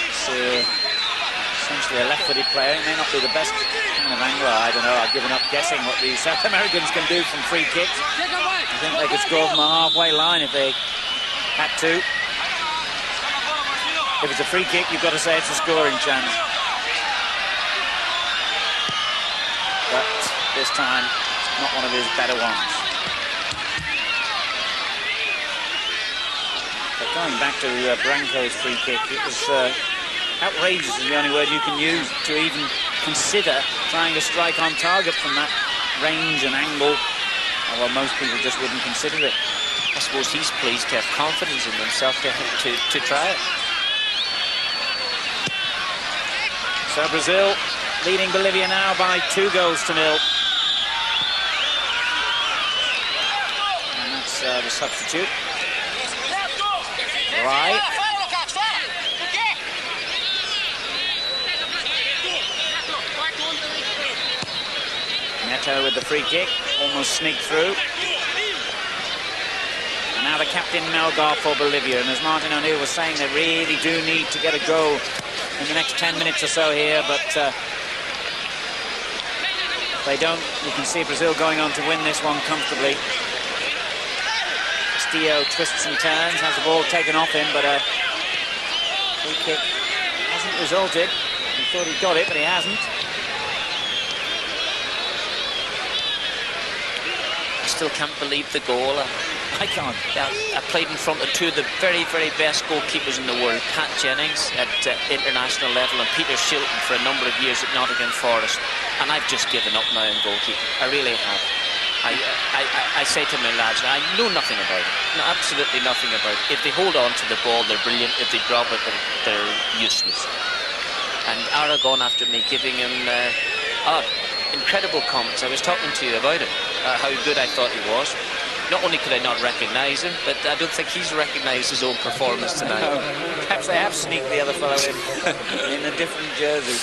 It's essentially a left-footed player. It may not be the best kind of angler. I don't know. I've given up guessing what the South Americans can do from free kicks. I think they could score from a halfway line if they had to. If it's a free kick, you've got to say it's a scoring chance. But this time, not one of his better ones. But going back to Branco's free kick, it was outrageous is the only word you can use to even consider trying to strike on target from that range and angle. Well, most people just wouldn't consider it. I suppose he's pleased to have confidence in himself to try it. So Brazil leading Bolivia now by 2 goals to 0. And that's the substitute. Right. Neto with the free kick, almost sneaked through. And now the captain Melgar for Bolivia. And as Martin O'Neill was saying, they really do need to get a goal in the next 10 minutes or so here, but if they don't, you can see Brazil going on to win this one comfortably. Castillo twists and turns, has the ball taken off him, but a free kick hasn't resulted. He thought he got it, but he hasn't. I still can't believe the goal. I can't. Yeah, I played in front of 2 of the very, very best goalkeepers in the world, Pat Jennings at international level and Peter Shilton for a number of years at Nottingham Forest, and I've just given up now in goalkeeping. I really have. I say to my lads, I know nothing about it. No, absolutely nothing about it. If they hold on to the ball, they're brilliant. If they drop it, they're useless. And Aragon, after me giving him incredible comments, I was talking to you about it, how good I thought he was. Not only could I not recognise him, but I don't think he's recognised his own performance tonight. No, perhaps they have sneaked the other fellow in a different jersey.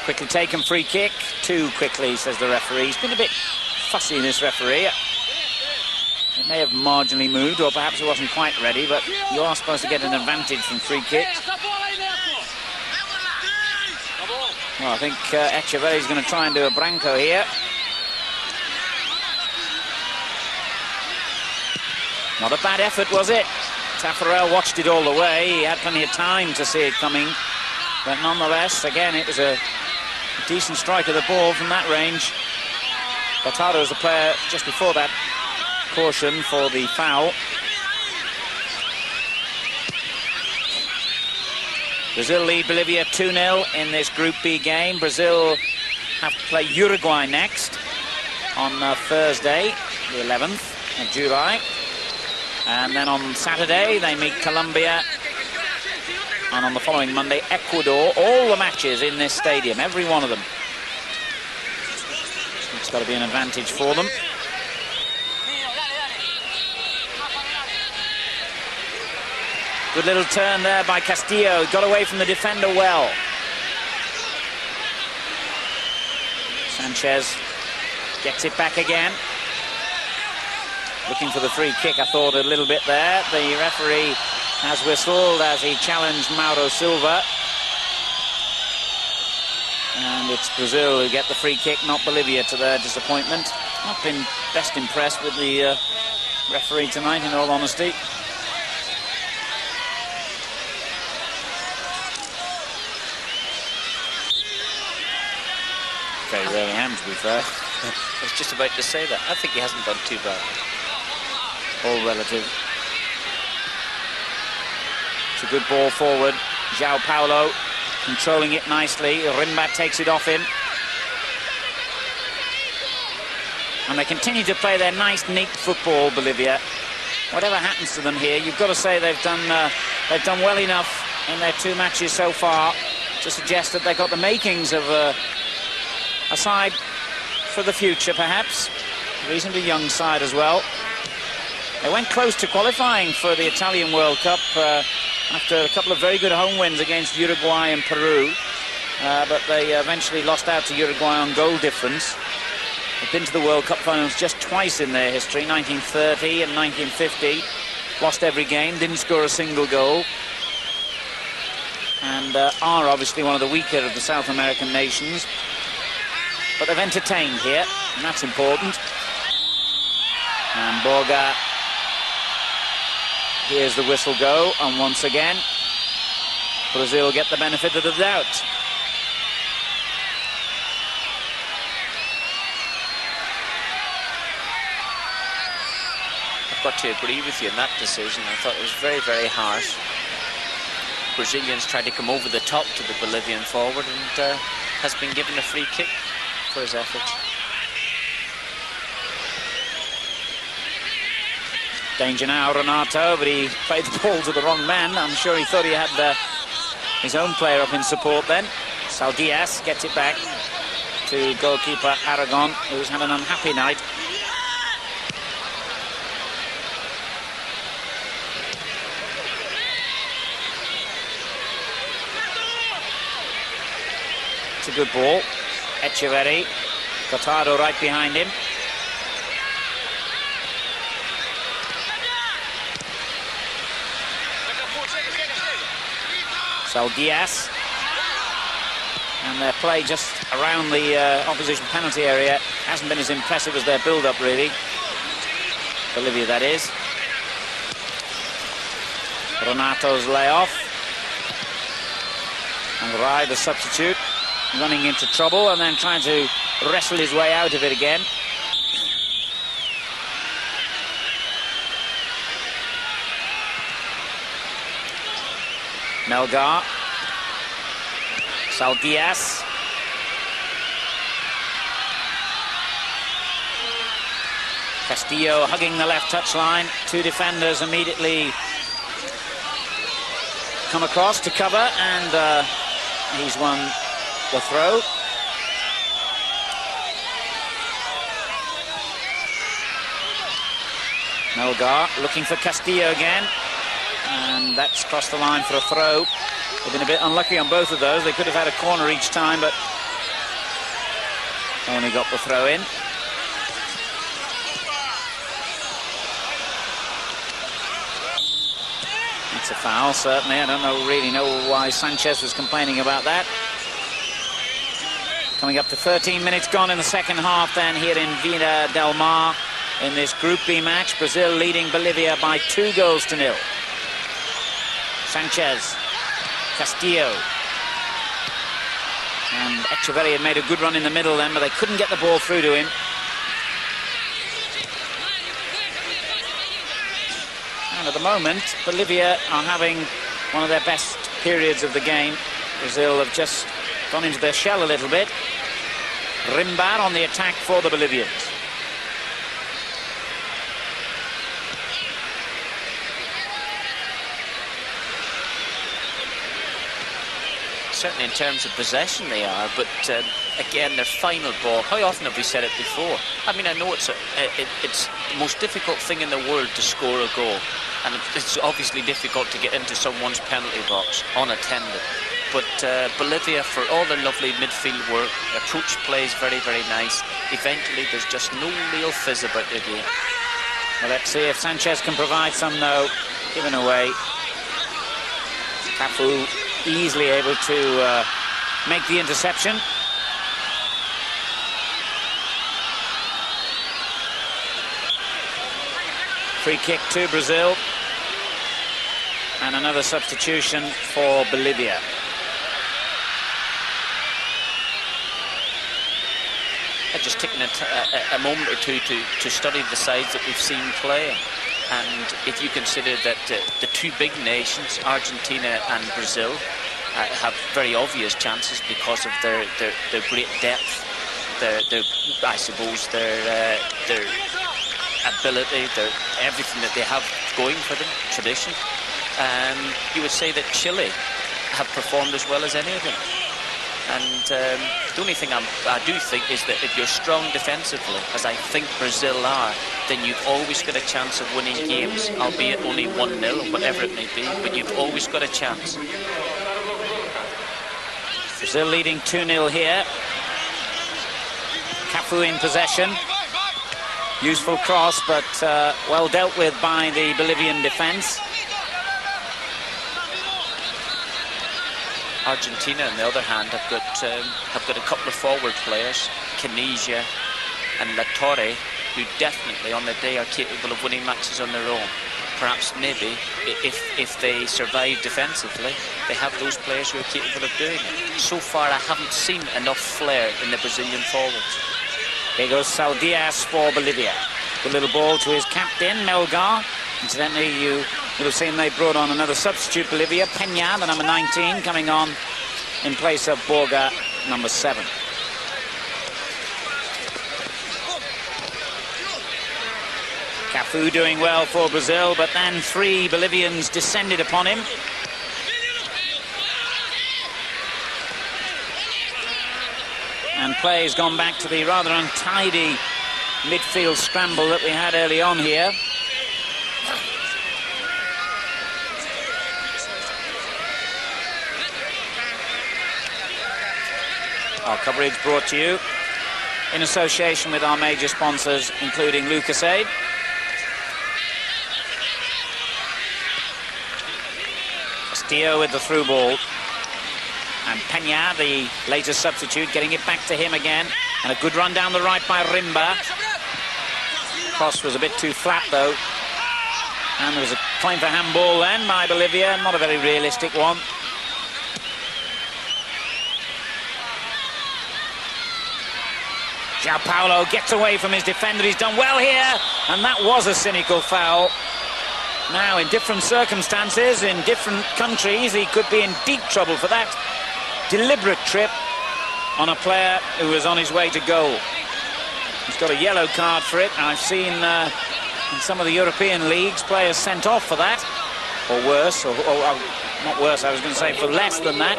Quickly taken free kick. Too quickly, says the referee. He's been a bit fussy, this referee. It may have marginally moved, or perhaps he wasn't quite ready, but you are supposed to get an advantage from free kicks. Well, I think Echeverri's going to try and do a Branco here. Not a bad effort, was it? Tafarel watched it all the way. He had plenty of time to see it coming. But nonetheless, again, it was a decent strike of the ball from that range. Botado was the player just before that caution for the foul. Brazil lead Bolivia 2-0 in this Group B game. Brazil have to play Uruguay next on Thursday, the 11th of July. And then on Saturday, they meet Colombia. And on the following Monday, Ecuador. All the matches in this stadium, every one of them. It's got to be an advantage for them. Good little turn there by Castillo. Got away from the defender well. Sanchez gets it back again. Looking for the free kick, I thought, a little bit there. The referee has whistled as he challenged Mauro Silva. And it's Brazil who get the free kick, not Bolivia, to their disappointment. Not been best impressed with the referee tonight, in all honesty. Very rarely am, to be fair. I was just about to say that. I think he hasn't done too bad. All relative. It's a good ball forward. João Paulo controlling it nicely. Rimba takes it off him. And they continue to play their nice, neat football, Bolivia. Whatever happens to them here, you've got to say they've done well enough in their 2 matches so far to suggest that they've got the makings of a side for the future, perhaps. A reasonably young side as well. They went close to qualifying for the Italian World Cup after a couple of very good home wins against Uruguay and Peru. But they eventually lost out to Uruguay on goal difference. They've been to the World Cup finals just twice in their history, 1930 and 1950. Lost every game, didn't score a single goal. And are obviously one of the weaker of the South American nations. But they've entertained here, and that's important. And Borga hears the whistle go, and once again, Brazil get the benefit of the doubt. I've got to agree with you in that decision. I thought it was very, very harsh. Brazilians tried to come over the top to the Bolivian forward and has been given a free kick for his efforts. Danger now, Renato, but he played the ball to the wrong man. I'm sure he thought he had his own player up in support then. Saldias gets it back to goalkeeper Aragon, who's had an unhappy night. It's a good ball. Echeverri, Cotado right behind him. Saldias. And their play just around the opposition penalty area hasn't been as impressive as their build-up, really. Bolivia, that is. Renato's layoff. And Rai, the substitute, running into trouble and then trying to wrestle his way out of it again. Melgar. Saldias. Castillo hugging the left touchline. 2 defenders immediately come across to cover, and he's won the throw. Melgar looking for Castillo again, and that's crossed the line for a throw. They've been a bit unlucky on both of those. They could have had a corner each time, but only got the throw in. It's a foul, certainly. I don't really know why Sanchez was complaining about that. Coming up to 13 minutes gone in the second half then here in Viña del Mar in this Group B match. Brazil leading Bolivia by 2-0. Sanchez, Castillo. And Echeverri had made a good run in the middle then, but they couldn't get the ball through to him. And at the moment, Bolivia are having one of their best periods of the game. Brazil have just gone into their shell a little bit. Rimba on the attack for the Bolivians. certainly in terms of possession they are, but again, their final ball, how often have we said it before? I mean, I know it's the most difficult thing in the world to score a goal, and it's obviously difficult to get into someone's penalty box unattended. But Bolivia, for all their lovely midfield work, approach play is very, very nice. Eventually, there's just no real fizz about the game. Well, let's see if Sanchez can provide some, though. Given away. Cafu easily able to make the interception. Free kick to Brazil. And another substitution for Bolivia. I've just taken a moment or two to study the sides that we've seen playing. And if you consider that the two big nations, Argentina and Brazil, have very obvious chances because of their great depth, their I suppose their ability, their everything that they have going for them, tradition. You would say that Chile have performed as well as any of them. And the only thing I do think is that if you're strong defensively, as I think Brazil are, then you've always got a chance of winning games, albeit only 1-0 or whatever it may be, but you've always got a chance. Brazil leading 2-0 here. Cafu in possession. Useful cross, but well dealt with by the Bolivian defence. Argentina, on the other hand, have got a couple of forward players, Canizia and La Torre, who definitely on the day are capable of winning matches on their own. Perhaps maybe if they survive defensively, they have those players who are capable of doing it. So far, I haven't seen enough flair in the Brazilian forwards. Here goes Saldias for Bolivia. Good little ball to his captain, Melgar. Incidentally, you would have seen they brought on another substitute, Bolivia, Peña, the number 19, coming on in place of Borga, number 7. Cafu doing well for Brazil, but then 3 Bolivians descended upon him. And play has gone back to the rather untidy midfield scramble that we had early on here. Our coverage brought to you in association with our major sponsors, including Lucasade. Castillo with the through ball. And Peña, the latest substitute, getting it back to him again. And a good run down the right by Rimba. Cross was a bit too flat, though. And there was a claim for handball then by Bolivia. Not a very realistic one. João Paulo gets away from his defender. He's done well here, and that was a cynical foul. Now, in different circumstances, in different countries, he could be in deep trouble for that deliberate trip on a player who was on his way to goal. He's got a yellow card for it. I've seen in some of the European leagues players sent off for that, or worse, or not worse, I was going to say for less than that,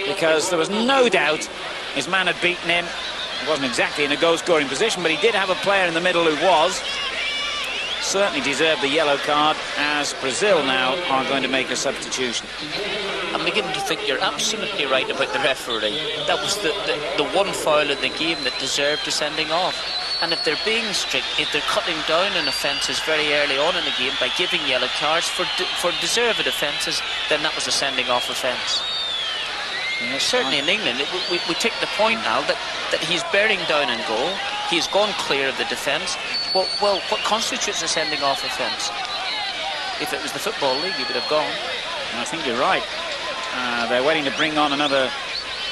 because there was no doubt his man had beaten him. He wasn't exactly in a goal-scoring position, but he did have a player in the middle who was. Certainly deserved the yellow card, as Brazil now are going to make a substitution. I'm beginning to think you're absolutely right about the referee. That was the one foul in the game that deserved a sending off. And if they're being strict, if they're cutting down on offences very early on in the game by giving yellow cards for deserved offences, then that was a sending off offence. Yeah, certainly in England, we take the point now that he's bearing down in goal. He's gone clear of the defence. Well, what constitutes a sending off offence? If it was the Football League, he would have gone. I think you're right. They're waiting to bring on another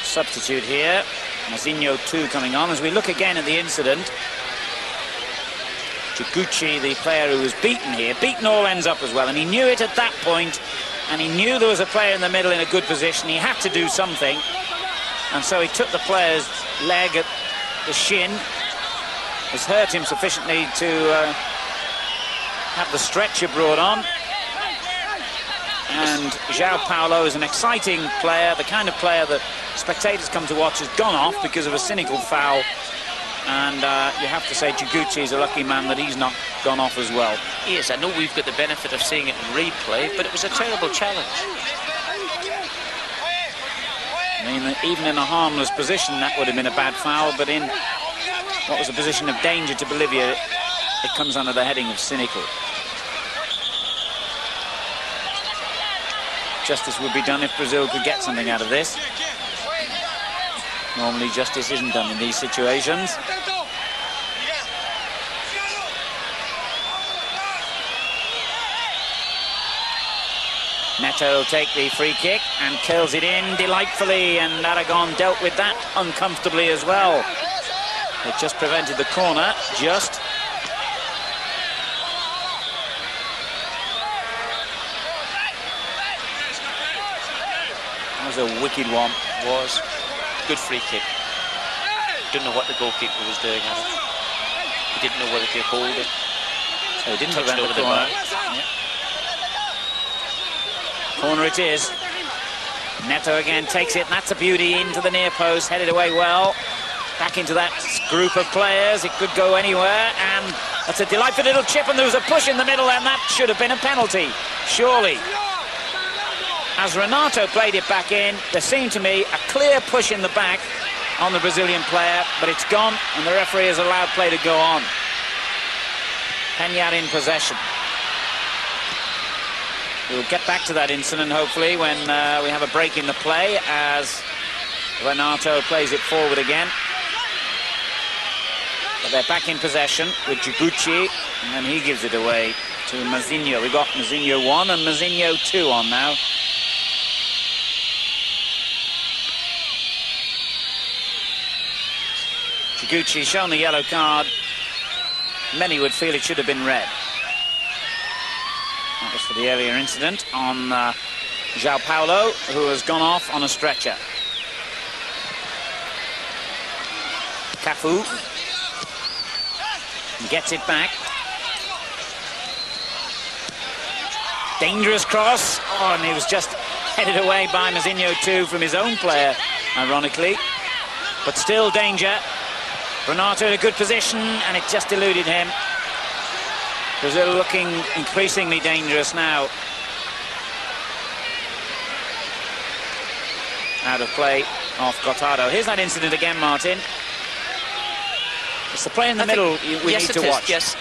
substitute here. Mazinho 2 coming on. As we look again at the incident, Chiguchi, the player who was beaten here, beaten all ends up as well, and he knew it at that point, and he knew there was a player in the middle in a good position. He had to do something, and so he took the player's leg at the shin. It's hurt him sufficiently to have the stretcher brought on. And João Paulo is an exciting player, the kind of player that spectators come to watch, has gone off because of a cynical foul. And you have to say Chiguchi is a lucky man that he's not gone off as well. He is. I know we've got the benefit of seeing it in replay, but it was a terrible challenge. I mean, even in a harmless position, that would have been a bad foul, but in what was a position of danger to Bolivia, it comes under the heading of cynical. Justice would be done if Brazil could get something out of this. Normally justice isn't done in these situations. Neto will take the free kick and curls it in delightfully, and Aragon dealt with that uncomfortably as well. It just prevented the corner, just. That was a wicked one. Was. Good free kick. Didn't know what the goalkeeper was doing at it. He didn't know whether to hold it. So he didn't prevent the corner. Yeah. Corner it is. Neto again takes it, and that's a beauty into the near post, headed away well. Back into that group of players, it could go anywhere, and that's a delightful little chip, and there was a push in the middle, and that should have been a penalty, surely. As Renato played it back in, there seemed to me a clear push in the back on the Brazilian player, but it's gone, and the referee has allowed play to go on. Peña in possession. We'll get back to that incident, hopefully, when we have a break in the play, as Renato plays it forward again. But they're back in possession with Chiguchi, and then he gives it away to Mazinho. We've got Mazinho 1 and Mazinho 2 on now. Chiguchi shown the yellow card. Many would feel it should have been red. That was for the earlier incident on João Paulo, who has gone off on a stretcher. Cafu gets it back. Dangerous cross. Oh, and he was just headed away by Mazinho too from his own player, ironically. But still danger. Renato in a good position, and it just eluded him. Brazil looking increasingly dangerous now. Out of play off Gotardo. Here's that incident again, Martin. It's the play in the middle we need to watch. Yes,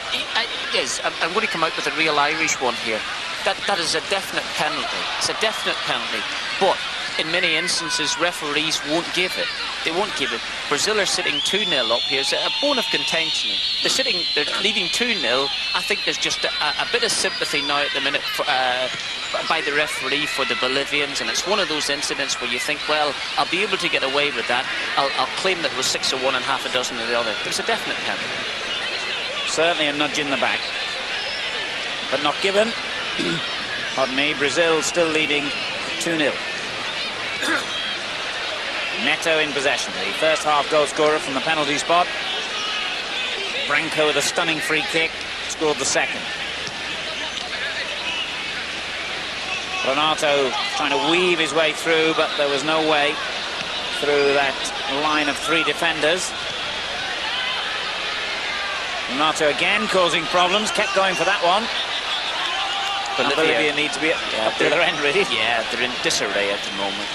yes. I'm going to come out with a real Irish one here. That is a definite penalty. It's a definite penalty. But in many instances, referees won't give it. They won't give it. Brazil are sitting 2-0 up here. It's a bone of contention. They're leading 2-0. I think there's just a bit of sympathy now at the minute by the referee for the Bolivians, and it's one of those incidents where you think, well, I'll be able to get away with that. I'll claim that it was 6 of one and half a dozen of the other. There's a definite penalty. Certainly a nudge in the back, but not given. Pardon me, Brazil still leading 2-0. Neto in possession, the first half goal scorer from the penalty spot. Branco with a stunning free kick, scored the second. Renato trying to weave his way through, but there was no way through that line of 3 defenders. Renato again causing problems, kept going for that one. Bolivia need to be up the other end, really. Yeah, they're in disarray at the moment.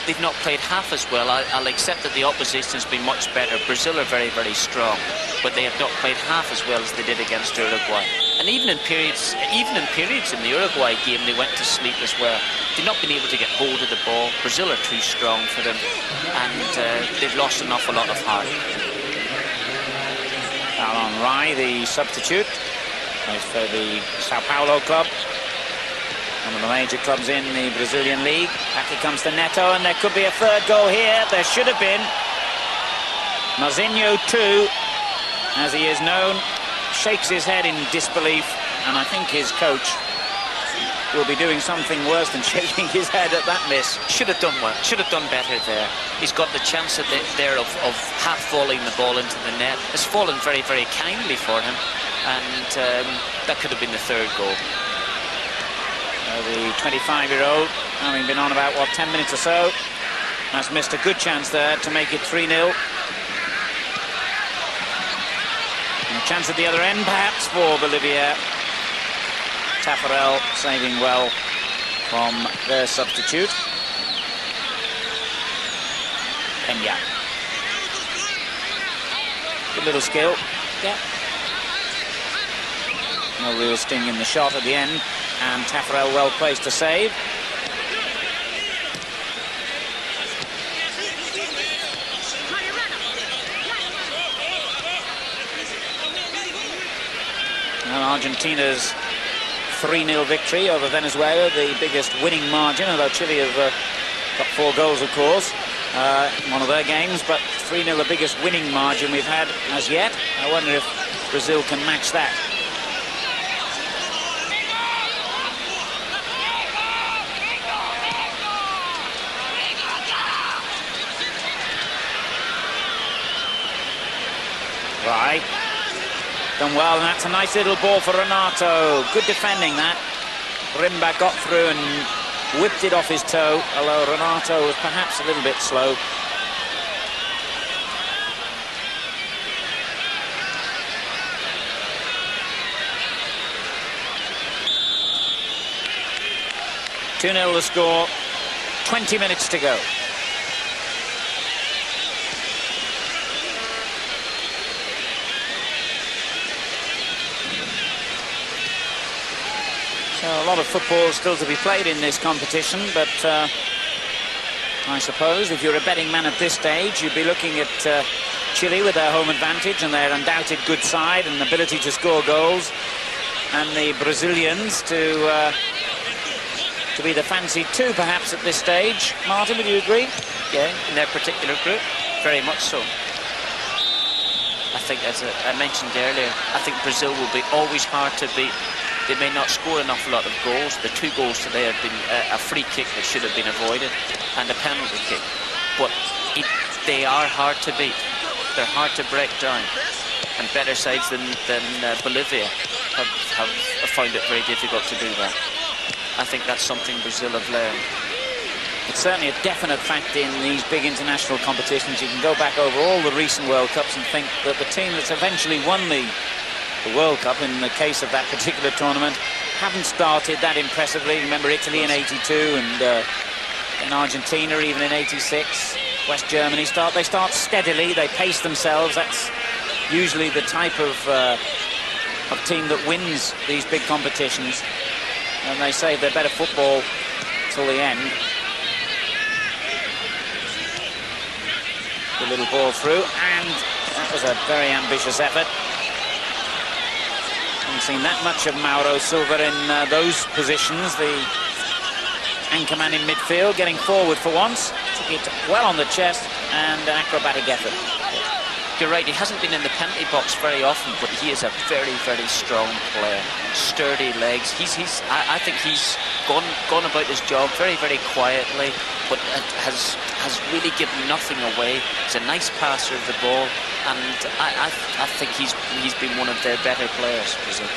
They've not played half as well. I'll accept that the opposition has been much better. Brazil are very, very strong, but they have not played half as well as they did against Uruguay. And even in periods in the Uruguay game, they went to sleep as well. They've not been able to get hold of the ball. Brazil are too strong for them, and they've lost an awful lot of heart. Alon Rai, the substitute, plays for the Sao Paulo club. One of the major clubs in the Brazilian league. Back it comes to Neto, and there could be a third goal here. There should have been. Mazinho 2, as he is known, shakes his head in disbelief, and I think his coach will be doing something worse than shaking his head at that miss. Should have done well. Should have done better there. He's got the chance there of half volleying the ball into the net. It's fallen very, very kindly for him, and that could have been the third goal. The 25-year-old, having been on about, what, 10 minutes or so, has missed a good chance there to make it 3-0. And a chance at the other end, perhaps, for Bolivia. Tafarel saving well from their substitute. Peña. Good little skill. Yeah. No real sting in the shot at the end. And Tafarel well placed to save. And Argentina's 3-0 victory over Venezuela, the biggest winning margin, although Chile have got 4 goals, of course, in one of their games, but 3-0 the biggest winning margin we've had as yet. I wonder if Brazil can match that. Right. Done well, and that's a nice little ball for Renato. Good defending, that. Rimba got through and whipped it off his toe, although Renato was perhaps a little bit slow. (2-0) the score, 20 minutes to go. A lot of football still to be played in this competition, but I suppose if you're a betting man at this stage, you'd be looking at Chile with their home advantage and their undoubted good side and ability to score goals, and the Brazilians to be the fancied two, perhaps, at this stage. Martin, would you agree? Yeah, in their particular group, very much so. I think, as I mentioned earlier, I think Brazil will be always hard to beat. They may not score an awful lot of goals. The 2 goals today have been a free kick that should have been avoided and a penalty kick. But they are hard to beat. They're hard to break down. And better sides than Bolivia have found it very difficult to do that. I think that's something Brazil have learned. It's certainly a definite fact in these big international competitions. You can go back over all the recent World Cups and think that the team that's eventually won the World Cup, in the case of that particular tournament, haven't started that impressively. Remember Italy in '82 and in Argentina even in '86. West Germany they start steadily, they pace themselves. That's usually the type of team that wins these big competitions, and they save their better football till the end. The little ball through, and that was a very ambitious effort. Haven't seen that much of Mauro Silva in those positions. The anchorman in midfield getting forward for once. Took it well on the chest and an acrobatic effort. You're right, he hasn't been in the penalty box very often, but he is a very, very strong player. Sturdy legs. I think he's gone about his job very, very quietly, but has really given nothing away. He's a nice passer of the ball, and I think he's been one of their better players, Brazil.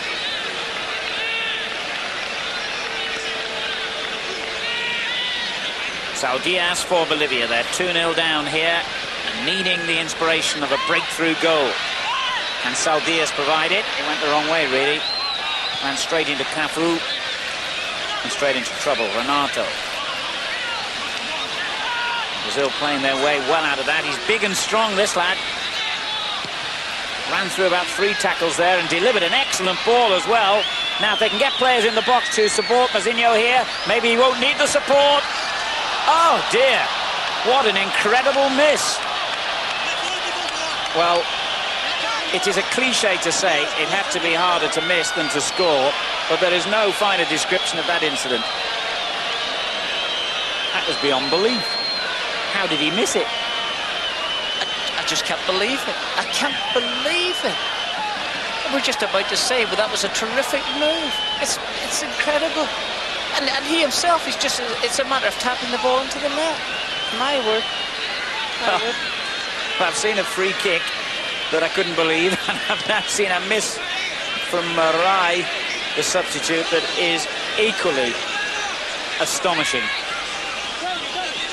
Saudias for Bolivia. They're 2-0 down here, and needing the inspiration of a breakthrough goal. Can Saudias provide it? It went the wrong way, really. Ran straight into Cafu and straight into trouble. Renato. Brazil playing their way well out of that. He's big and strong, this lad. Ran through about 3 tackles there and delivered an excellent ball as well. Now, if they can get players in the box to support Mazinho here, maybe he won't need the support. Oh, dear. What an incredible miss. Well, it is a cliche to say it'd have to be harder to miss than to score, but there is no finer description of that incident. That was beyond belief. How did he miss it? I just can't believe it. I can't believe it. We're just about to say, but that was a terrific move. It's incredible. And he himself is just, it's a matter of tapping the ball into the net. My word. My word. I've seen a free kick that I couldn't believe, and I've now seen a miss from Rai, the substitute, that is equally astonishing.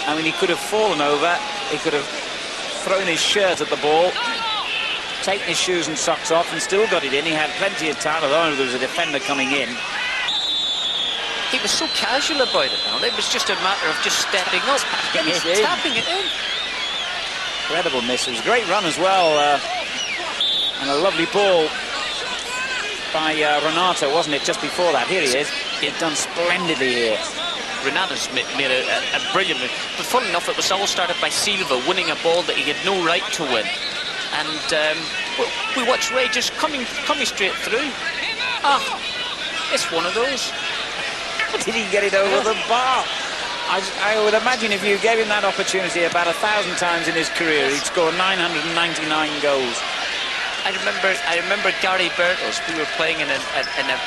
I mean, he could have fallen over, he could have thrown his shirt at the ball, taken his shoes and socks off and still got it in. He had plenty of time, although there was a defender coming in. He was so casual about it now. It was just a matter of just stepping up and tapping it in. Incredible miss. It was a great run as well. And a lovely ball by Renato, wasn't it, just before that? Here he is. He's done splendidly here. Renato's made a brilliant move. But fun enough, it was all started by Silva winning a ball that he had no right to win. And we watched Ray just coming straight through. Ah, it's one of those. Did he get it over the bar? I would imagine if you gave him that opportunity about 1,000 times in his career, he'd score 999 goals. I remember Gary Birtles. We were playing in a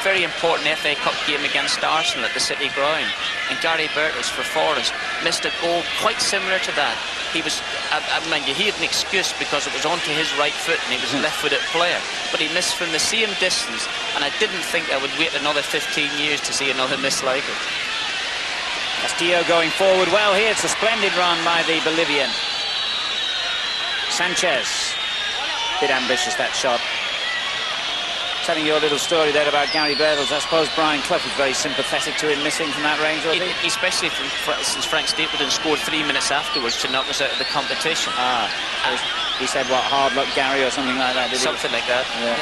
very important FA Cup game against Arsenal at the City Ground, and Gary Birtles for Forest missed a goal quite similar to that. He was, mind you, he had an excuse because it was onto his right foot and he was a left-footed player, but he missed from the same distance, and I didn't think I would wait another 15 years to see another miss like it. Castillo going forward well here. It's a splendid run by the Bolivian. Sanchez. Bit ambitious, that shot. Telling you a little story there about Gary Birtles. I suppose Brian Clough was very sympathetic to him missing from that range, was he? Especially since Frank Stapleton scored 3 minutes afterwards to knock us out of the competition. He said, what, hard luck Gary or something like that, did he? Something like that. Yeah.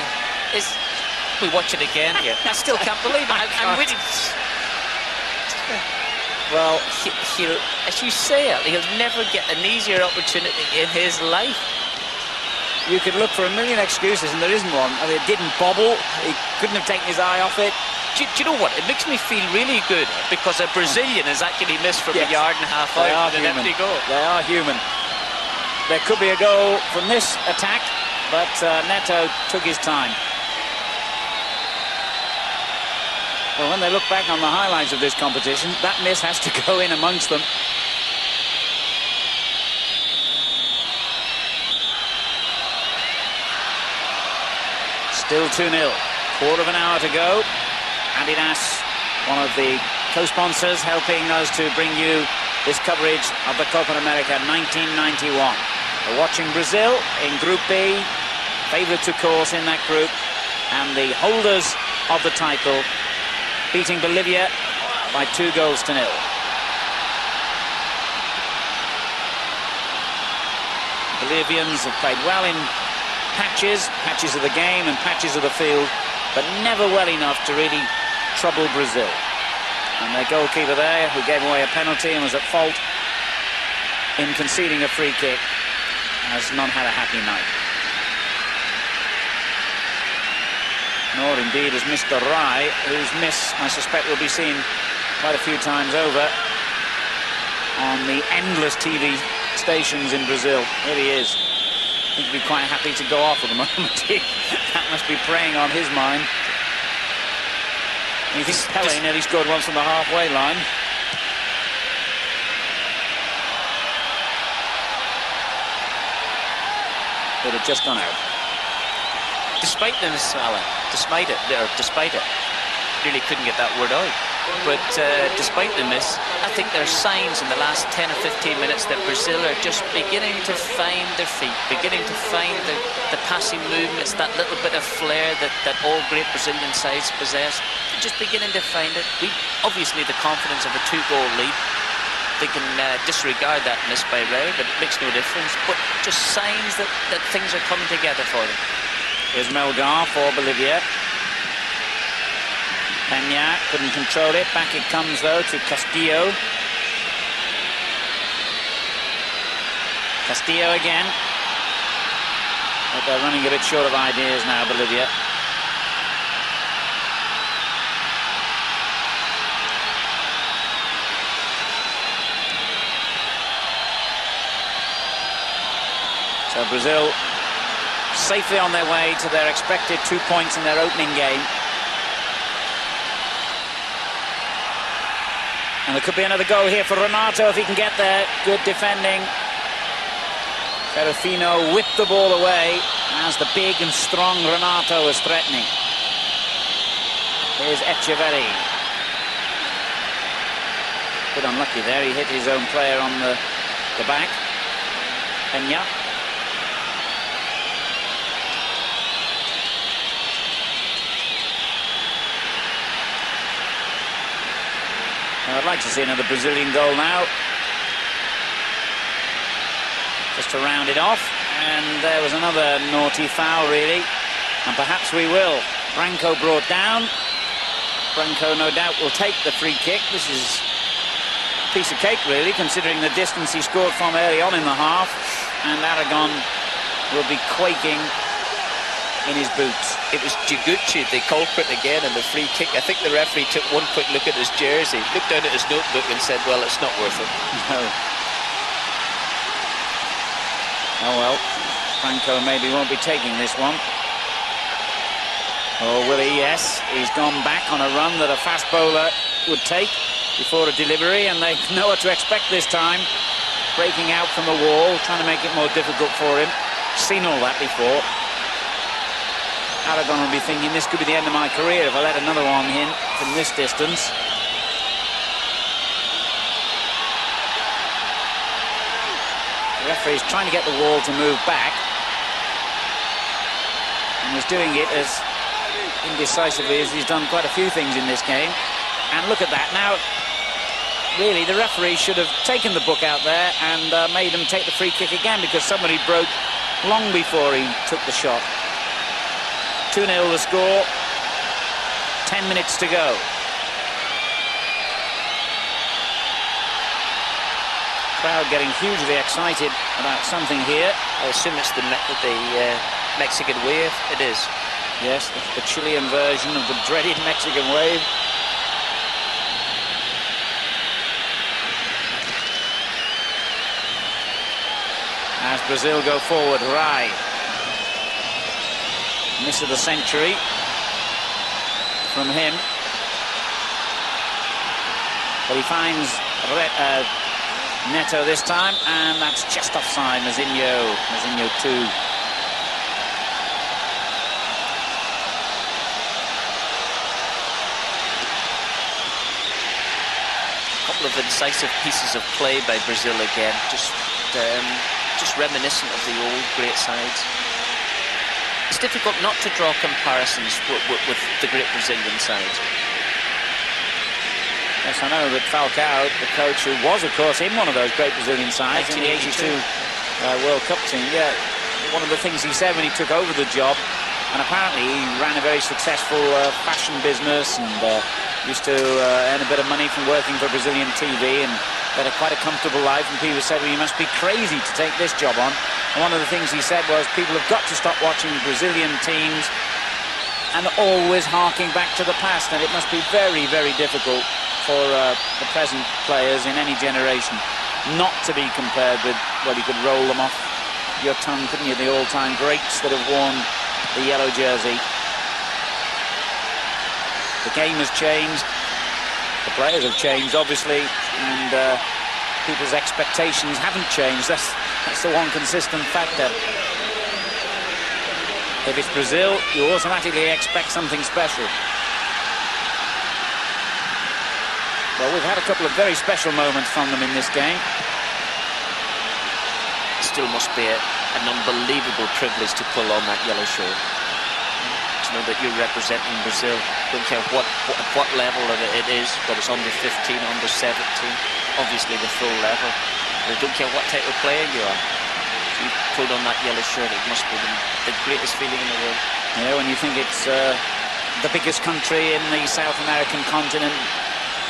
We watch it again here. I still can't believe it. I'm waiting. Well, as you say, he'll never get an easier opportunity in his life. You could look for a million excuses, and there isn't one. I mean, it didn't bobble. He couldn't have taken his eye off it. Do you know what? It makes me feel really good because a Brazilian has actually missed from a yard and a half out with an empty goal. They are human. There could be a goal from this attack, but Neto took his time. Well, when they look back on the highlights of this competition, that miss has to go in amongst them. Still 2-0. Quarter of an hour to go. Adidas, one of the co-sponsors, helping us to bring you this coverage of the Copa America 1991. We're watching Brazil in Group B, favourites, of course, in that group, and the holders of the title beating Bolivia by 2 goals to 0. Bolivians have played well in patches of the game and patches of the field, but never well enough to really trouble Brazil. And their goalkeeper there, who gave away a penalty and was at fault in conceding a free kick, has not had a happy night. Nor indeed has Mr. Rai, whose miss I suspect will be seen quite a few times over on the endless TV stations in Brazil. Here he is. He'd be quite happy to go off at the moment. That must be preying on his mind. And you think Pele nearly scored once from the halfway line. But it just gone out. Despite the miss, Alan, despite it, really couldn't get that word out. But despite the miss, I think there are signs in the last 10 or 15 minutes that Brazil are just beginning to find their feet, beginning to find the passing movements, that little bit of flair that all great Brazilian sides possess. They're just beginning to find it. Obviously, the confidence of a 2-goal lead, they can disregard that miss by Ray, but it makes no difference. But just signs that things are coming together for them. Here's Melgar for Bolivia. Peña couldn't control it. Back it comes, though, to Castillo. Castillo again. But they're running a bit short of ideas now, Bolivia. So Brazil safely on their way to their expected 2 points in their opening game. And there could be another goal here for Renato if he can get there. Good defending. Serafino whipped the ball away as the big and strong Renato was threatening. Here's Echeverri. bit unlucky there. He hit his own player on the back. Viña. I'd like to see another Brazilian goal now. Just to round it off. And there was another naughty foul, really. And perhaps we will. Branco brought down. Branco, no doubt, will take the free kick. This is a piece of cake, really, considering the distance he scored from early on in the half. And Aragon will be quaking in his boots. It was Gigucci, the culprit again, in the free kick. I think the referee took one quick look at his jersey, looked down at his notebook and said, well, it's not worth it. No. Oh, well. Branco maybe won't be taking this one. Oh, will he? Yes. He's gone back on a run that a fast bowler would take before a delivery, and they know what to expect this time. Breaking out from the wall, trying to make it more difficult for him. Seen all that before. Aragon will be thinking, this could be the end of my career if I let another one in from this distance. The referee's trying to get the wall to move back. And he's doing it as indecisively as he's done quite a few things in this game. And look at that. Now, really, the referee should have taken the book out there and made him take the free kick again, because somebody broke long before he took the shot. 2-0 the score, 10 minutes to go. Crowd getting hugely excited about something here. I assume it's the Mexican wave. It is. Yes, the Chilean version of the dreaded Mexican wave. As Brazil go forward, Rai. Miss of the century from him. But he finds Neto this time, and that's just offside. Mazinho 2. Couple of incisive pieces of play by Brazil again, just reminiscent of the old great sides. It's difficult not to draw comparisons with the great Brazilian sides. Yes, I know that Falcao, the coach, who was, of course, in one of those great Brazilian sides in the 82 World Cup team, yeah, one of the things he said when he took over the job, and apparently he ran a very successful fashion business and used to earn a bit of money from working for Brazilian TV, and had quite a comfortable life, and people said, well, you must be crazy to take this job on. And one of the things he said was, people have got to stop watching Brazilian teams and always harking back to the past, and it must be very, very difficult for the present players in any generation not to be compared with, well, you could roll them off your tongue, couldn't you, the all-time greats that have worn the yellow jersey. The game has changed. The players have changed, obviously, and people's expectations haven't changed. That's the one consistent factor. If it's Brazil, you automatically expect something special. Well, we've had a couple of very special moments from them in this game. It still must be an unbelievable privilege to pull on that yellow shirt. To know that you're representing Brazil. Don't care what level of it is, whether it's under 15, under 17, obviously the full level. They don't care what type of player you are. You pulled on that yellow shirt, it must be the greatest feeling in the world. Yeah, when you think it's the biggest country in the South American continent,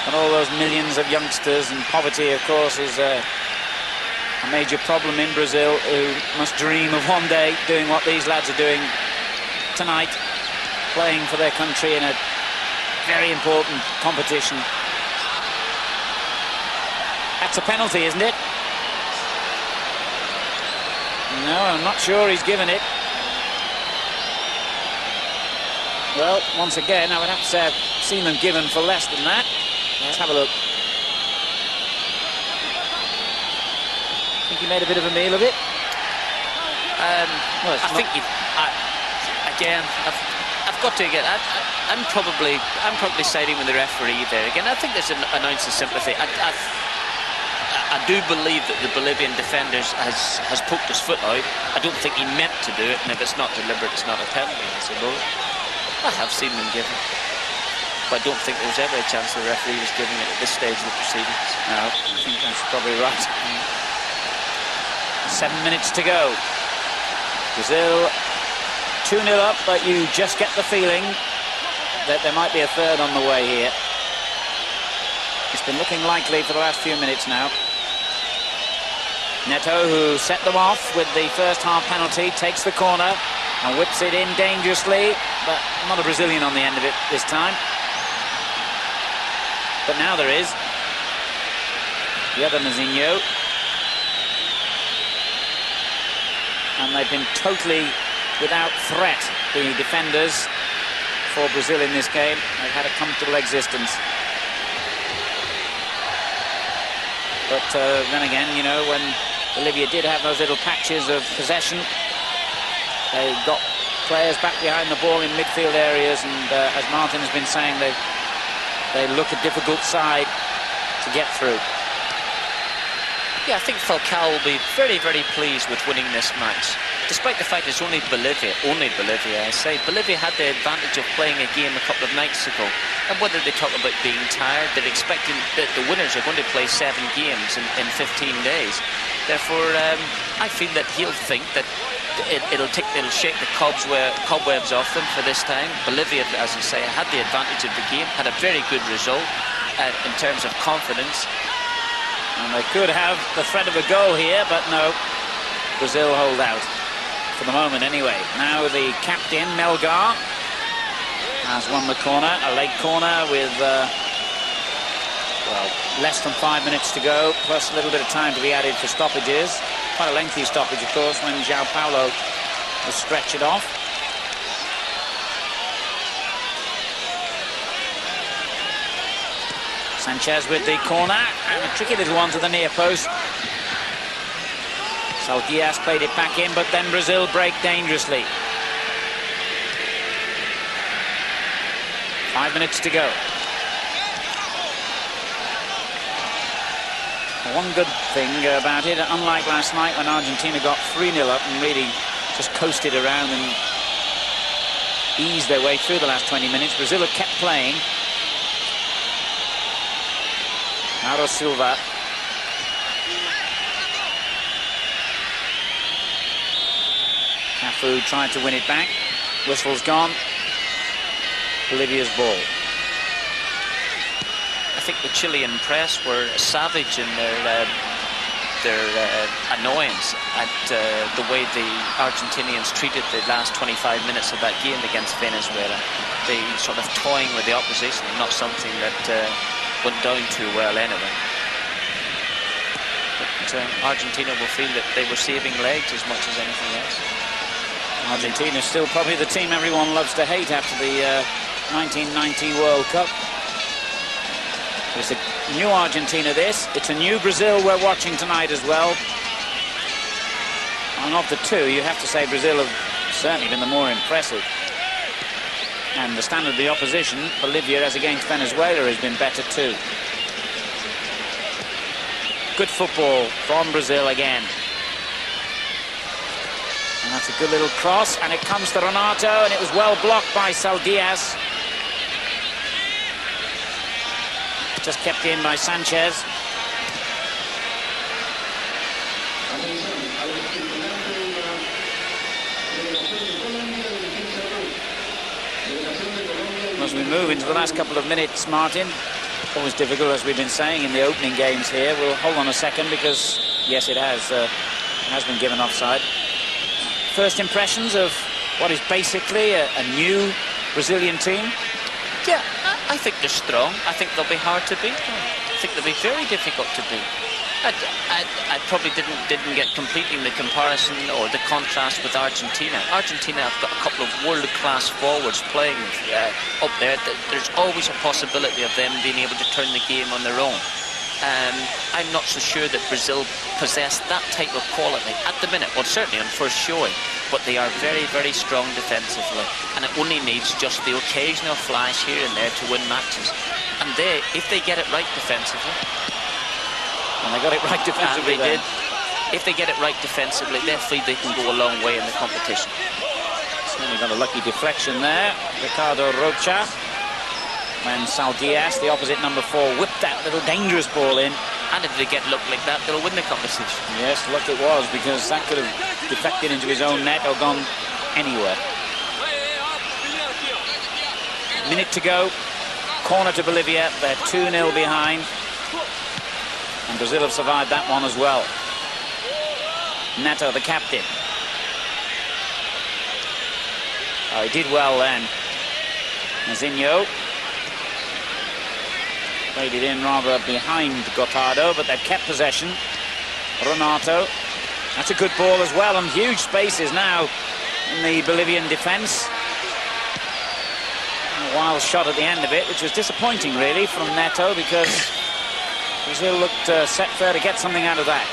and all those millions of youngsters, and poverty, of course, is a major problem in Brazil, who must dream of one day doing what these lads are doing tonight, playing for their country in a very important competition. That's a penalty, isn't it? No, I'm not sure he's given it. Well, once again, I would have to say I've seen them given for less than that. Let's have a look. I think he made a bit of a meal of it. Well, I think again, I've I've got to get. I'm probably siding with the referee there again. I think there's an ounce of sympathy. I do believe that the Bolivian defenders has poked his foot out. I don't think he meant to do it, and if it's not deliberate, it's not a penalty, I suppose. I have seen them given, but I don't think there was ever a chance the referee was giving it at this stage of the proceedings. No, I think that's probably right. 7 minutes to go. Brazil 2-0 up, but you just get the feeling that there might be a third on the way here. It's been looking likely for the last few minutes now. Neto, who set them off with the first half penalty, takes the corner and whips it in dangerously, but not a Brazilian on the end of it this time. But now there is. The other Mazinho. And they've been totally without threat, the defenders for Brazil in this game. They've had a comfortable existence. But then again, you know, when Bolivia did have those little patches of possession, they got players back behind the ball in midfield areas, and as Martin has been saying, they look a difficult side to get through. Yeah, I think Falcao will be very, very pleased with winning this match. Despite the fact it's only Bolivia, I say. Bolivia had the advantage of playing a game a couple of nights ago. And whether they talk about being tired, they're expecting that the winners are going to play 7 games in 15 days. Therefore, I feel that he'll think that it'll shake the cobwebs off them for this time. Bolivia, as I say, had the advantage of the game, had a very good result in terms of confidence. And they could have the threat of a goal here, but no. Brazil hold out. For the moment, anyway. Now the captain, Melgar, has won the corner. A leg corner with, well, less than 5 minutes to go, plus a little bit of time to be added for stoppages. Quite a lengthy stoppage, of course, when João Paulo will stretch it off. Sanchez with the corner, and a tricky little one to the near post. Saldias played it back in, but then Brazil break dangerously. 5 minutes to go. One good thing about it, unlike last night when Argentina got 3-0 up and really just coasted around and eased their way through the last 20 minutes, Brazil have kept playing. Mauro Silva. Cafu tried to win it back. Whistle's gone. Bolivia's ball. I think the Chilean press were savage in their annoyance at the way the Argentinians treated the last 25 minutes of that game against Venezuela. They sort of toying with the opposition, not something that went down too well anyway. But Argentina will feel that they were saving legs as much as anything else. Argentina's still probably the team everyone loves to hate after the 1990 World Cup. It's a new Argentina, this. It's a new Brazil we're watching tonight as well. And of the two, you have to say Brazil have certainly been the more impressive. And the standard of the opposition, Bolivia, as against Venezuela, has been better too. Good football from Brazil again. And that's a good little cross, and it comes to Renato, and it was well blocked by Saldias. Just kept in by Sanchez. As we move into the last couple of minutes, Martin, always difficult, as we've been saying in the opening games here. We'll hold on a second because, yes, it has been given offside. First impressions of what is basically a new Brazilian team? Yeah, I think they're strong. I think they'll be hard to beat. I think they'll be very difficult to beat. I probably didn't get completing the comparison or the contrast with Argentina. Argentina have got a couple of world-class forwards playing up there. There's always a possibility of them being able to turn the game on their own. I'm not so sure that Brazil possess that type of quality at the minute, well, certainly on first showing. but they are very, very strong defensively, and it only needs just the occasional flash here and there to win matches. And if they get it right defensively, and they got it right defensively, and they did. If they get it right defensively, they feel they can go a long way in the competition. Certainly got a lucky deflection there, Ricardo Rocha, when Sausalito, the opposite number 4, whipped that little dangerous ball in. And if they get luck like that, they'll win the competition. Yes, luck it was, because that could have deflected into his own net or gone anywhere. Minute to go. Corner to Bolivia. They're 2-0 behind. And Brazil have survived that one as well. Neto, the captain. Oh, he did well then. Mazinho. Played it in rather behind Gotardo, but they've kept possession. Renato. That's a good ball as well, and huge spaces now in the Bolivian defence. A wild shot at the end of it, which was disappointing really from Neto, because Brazil looked set fair to get something out of that.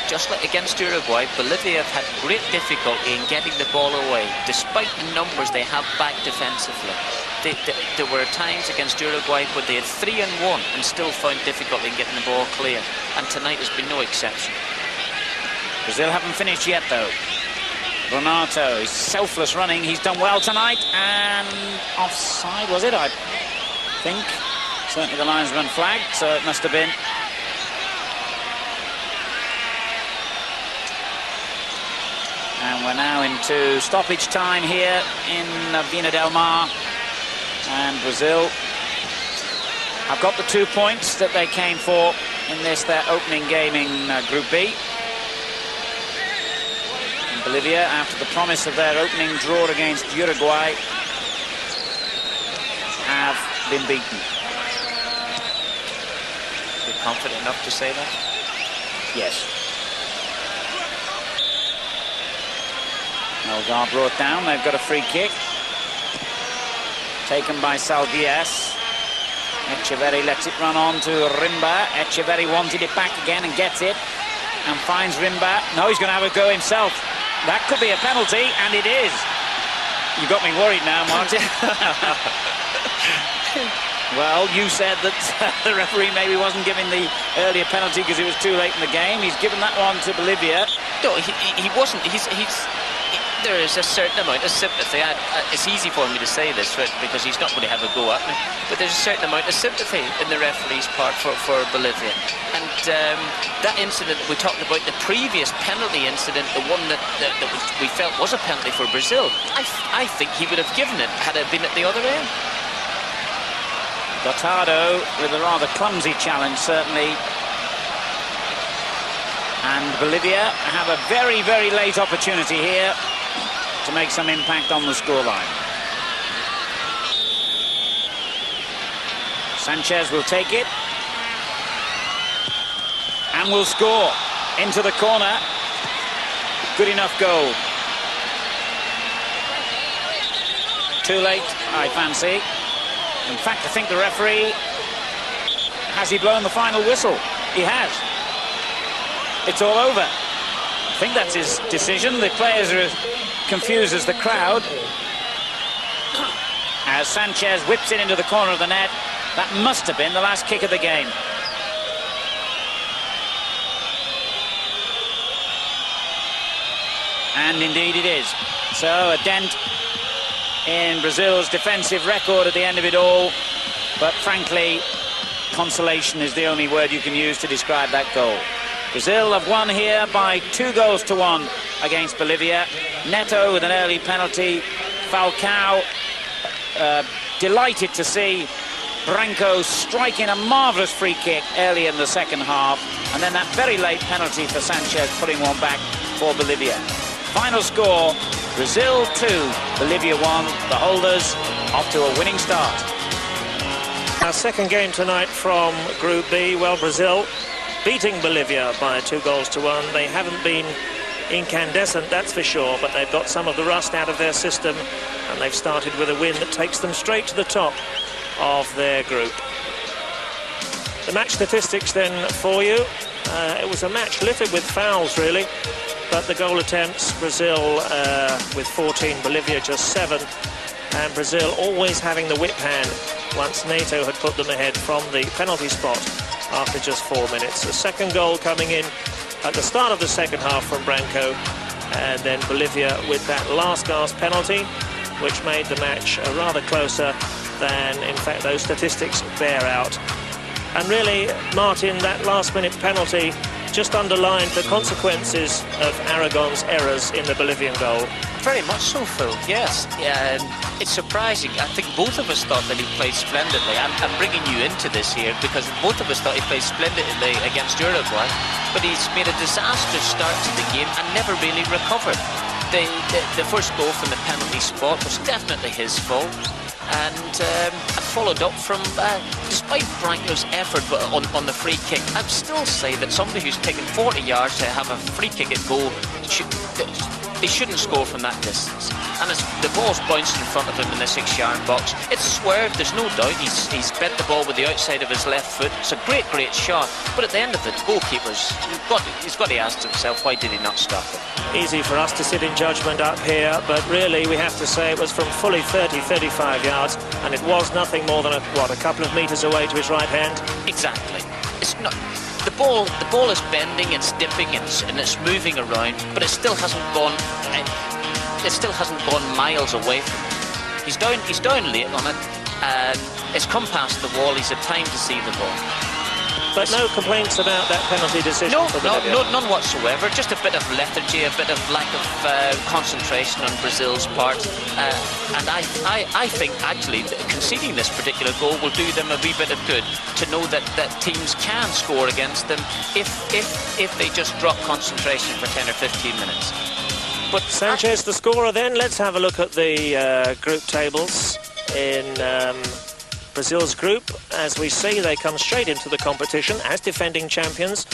Just like against Uruguay, Bolivia have had great difficulty in getting the ball away, despite the numbers they have back defensively. There were times against Uruguay where they had 3-1 and still found difficulty in getting the ball clear. And tonight has been no exception. Brazil haven't finished yet, though. Renato is selfless running. He's done well tonight. And offside, was it? I think. Certainly the linesman flagged, so it must have been. And we're now into stoppage time here in Viña del Mar. And Brazil have got the 2 points that they came for in this, their opening game in Group B. And Bolivia, after the promise of their opening draw against Uruguay, have been beaten. You're confident enough to say that? Yes. Melgar brought down. They've got a free kick. Taken by Sausalito. Echeverri lets it run on to Rimba. Echeverri wanted it back again and gets it. And finds Rimba. No, he's going to have a go himself. That could be a penalty, and it is. You got me worried now, Martin. Well, you said that the referee maybe wasn't giving the earlier penalty because it was too late in the game. He's given that one to Bolivia. No, he wasn't. There is a certain amount of sympathy. It's easy for me to say this, right, because he's not going to have a go at me, but there's a certain amount of sympathy in the referee's part for Bolivia. And that incident we talked about, the previous penalty incident, the one that we felt was a penalty for Brazil, I think he would have given it had it been at the other end. Gotardo with a rather clumsy challenge, certainly. And Bolivia have a very, very late opportunity here to make some impact on the scoreline. Sanchez will take it and will score into the corner. Good enough goal. Too late, I fancy. In fact, I think the referee, has he blown the final whistle? He has. It's all over. I think that's his decision. The players are as confused as the crowd. As Sanchez whips it into the corner of the net. That must have been the last kick of the game. And indeed it is. So a dent in Brazil's defensive record at the end of it all. But frankly, consolation is the only word you can use to describe that goal. Brazil have won here by 2-1 against Bolivia. Neto with an early penalty. Falcao delighted to see Branco striking a marvellous free kick early in the second half. And then that very late penalty for Sanchez putting one back for Bolivia. Final score, Brazil 2, Bolivia 1. The holders off to a winning start. Our second game tonight from Group B. Well, Brazil beating Bolivia by 2-1. They haven't been incandescent, that's for sure, but they've got some of the rust out of their system, and they've started with a win that takes them straight to the top of their group. The match statistics then for you. It was a match littered with fouls, really. But the goal attempts, Brazil with 14, Bolivia just 7. And Brazil always having the whip hand once NATO had put them ahead from the penalty spot after just 4 minutes. The second goal coming in at the start of the second half from Branco, and then Bolivia with that last gasp penalty, which made the match rather closer than, in fact, those statistics bear out. And really, Martin, that last-minute penalty just underlined the consequences of Aragon's errors in the Bolivian goal. Very much so, Phil, yes. It's surprising. I think both of us thought that he played splendidly. I'm bringing you into this here because both of us thought he played splendidly against Uruguay, but he's made a disastrous start to the game and never really recovered. The first goal from the penalty spot was definitely his fault. And followed up from, despite Branco's effort on the free kick, I'd still say that somebody who's taken 40 yards to have a free kick at goal, they shouldn't score from that distance. And the ball's bounced in front of him in the 6-yard box. It's swerved, there's no doubt. He's bent the ball with the outside of his left foot. It's a great shot. But at the end of it, the goalkeeper's he's got to ask himself, why did he not stop it? Easy for us to sit in judgment up here, but really we have to say it was from fully 35 yards, and it was nothing more than a couple of metres away to his right hand. Exactly. It's not. The ball is bending, it's dipping, and it's moving around, but it still hasn't gone. It still hasn't gone miles away from him. He's down late on it, and it's come past the wall. He's had time to see the ball. But no complaints about that penalty decision? No, none whatsoever. Just a bit of lethargy, a bit of lack of concentration on Brazil's part. And I think actually conceding this particular goal will do them a wee bit of good to know that teams can score against them if they just drop concentration for 10 or 15 minutes. But Sanchez, the scorer then. Let's have a look at the group tables in Brazil's group. As we see, they come straight into the competition as defending champions.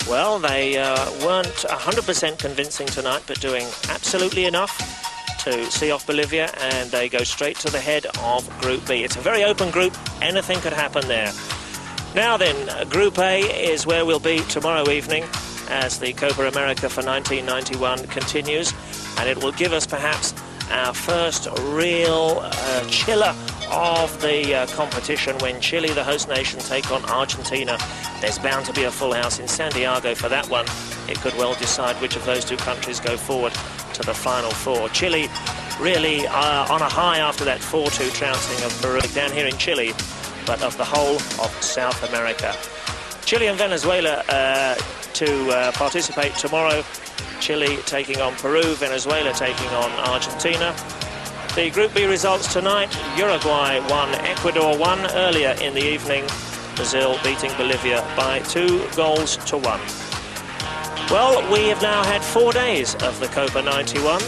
Well, they weren't 100% convincing tonight, but doing absolutely enough to see off Bolivia, and they go straight to the head of Group B. It's a very open group. Anything could happen there. Now then, Group A is where we'll be tomorrow evening as the Copa America for 1991 continues, and it will give us perhaps our first real chiller of the competition when Chile, the host nation, take on Argentina. There's bound to be a full house in Santiago for that one. It could well decide which of those two countries go forward to the Final Four. Chile really on a high after that 4-2 trouncing of Peru down here in Chile, but of the whole of South America. Chile and Venezuela to participate tomorrow. Chile taking on Peru, Venezuela taking on Argentina. The Group B results tonight: Uruguay 1, Ecuador 1. Earlier in the evening, Brazil beating Bolivia by 2-1. Well, we have now had 4 days of the Copa 91.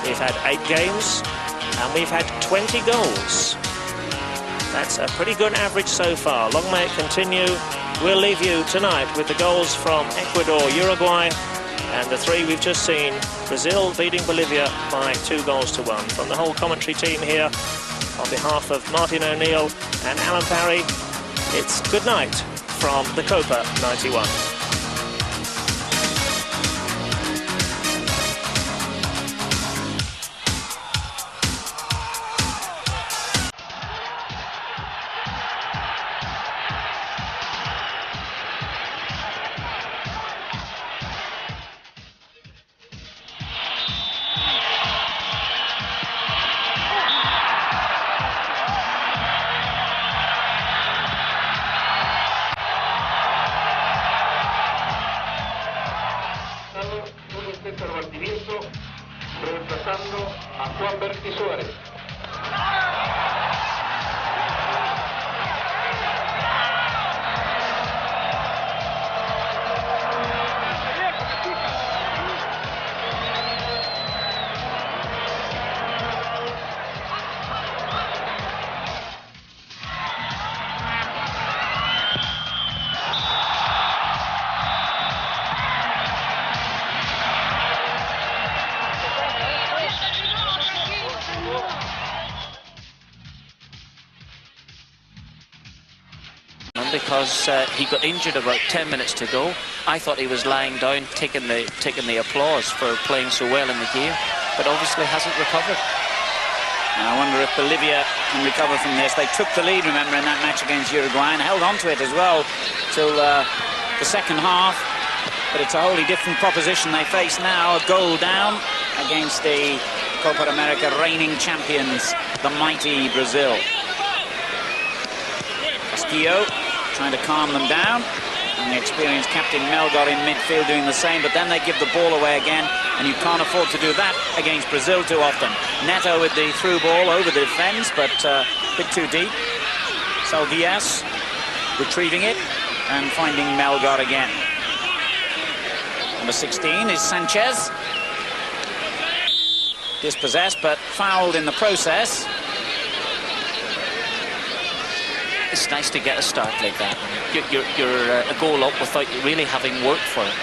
We've had 8 games, and we've had 20 goals. That's a pretty good average so far. Long may it continue. We'll leave you tonight with the goals from Ecuador, Uruguay, and the 3 we've just seen: Brazil beating Bolivia by 2-1. From the whole commentary team here, on behalf of Martin O'Neill and Alan Parry, it's good night from the Copa 91. Reemplazando a Juan Suárez. because he got injured about 10 minutes to go. I thought he was lying down, taking the applause for playing so well in the game, but obviously hasn't recovered. And I wonder if Bolivia can recover from this. They took the lead, remember, in that match against Uruguay and held on to it as well till the second half. But it's a wholly different proposition they face now. A goal down against the Copa America reigning champions, the mighty Brazil. Castillo trying to calm them down. And the experienced captain Melgar in midfield doing the same, but then they give the ball away again, and you can't afford to do that against Brazil too often. Neto with the through ball over the defence, but a bit too deep. Saldias retrieving it and finding Melgar again. Number 16 is Sanchez. Dispossessed, but fouled in the process. It's nice to get a start like that. You're a goal up without really having worked for it.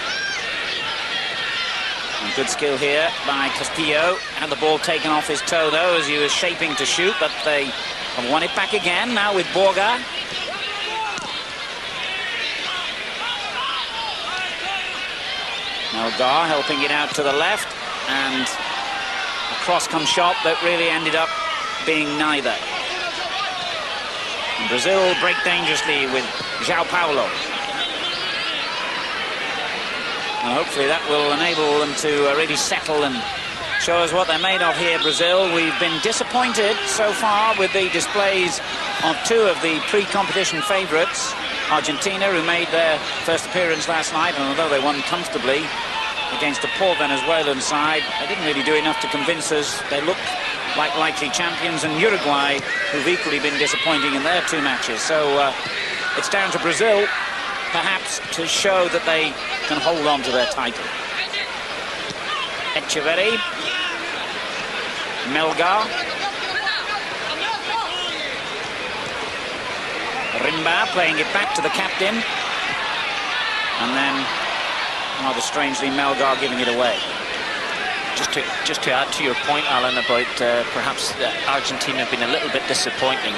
And good skill here by Castillo. Had the ball taken off his toe, though, as he was shaping to shoot, but they have won it back again, now with Borga. Melgar helping it out to the left, and a cross-come shot that really ended up being neither. And Brazil break dangerously with João Paulo. And hopefully that will enable them to really settle and show us what they're made of here, Brazil. We've been disappointed so far with the displays of two of the pre-competition favourites. Argentina, who made their first appearance last night, and although they won comfortably against a poor Venezuelan side, they didn't really do enough to convince us. They looked like likely champions, and Uruguay, who've equally been disappointing in their two matches. So it's down to Brazil, perhaps, to show that they can hold on to their title. Echeverri, Melgar, Rimba playing it back to the captain, and then rather strangely Melgar giving it away. Just to add to your point, Alan, about perhaps Argentina have been a little bit disappointing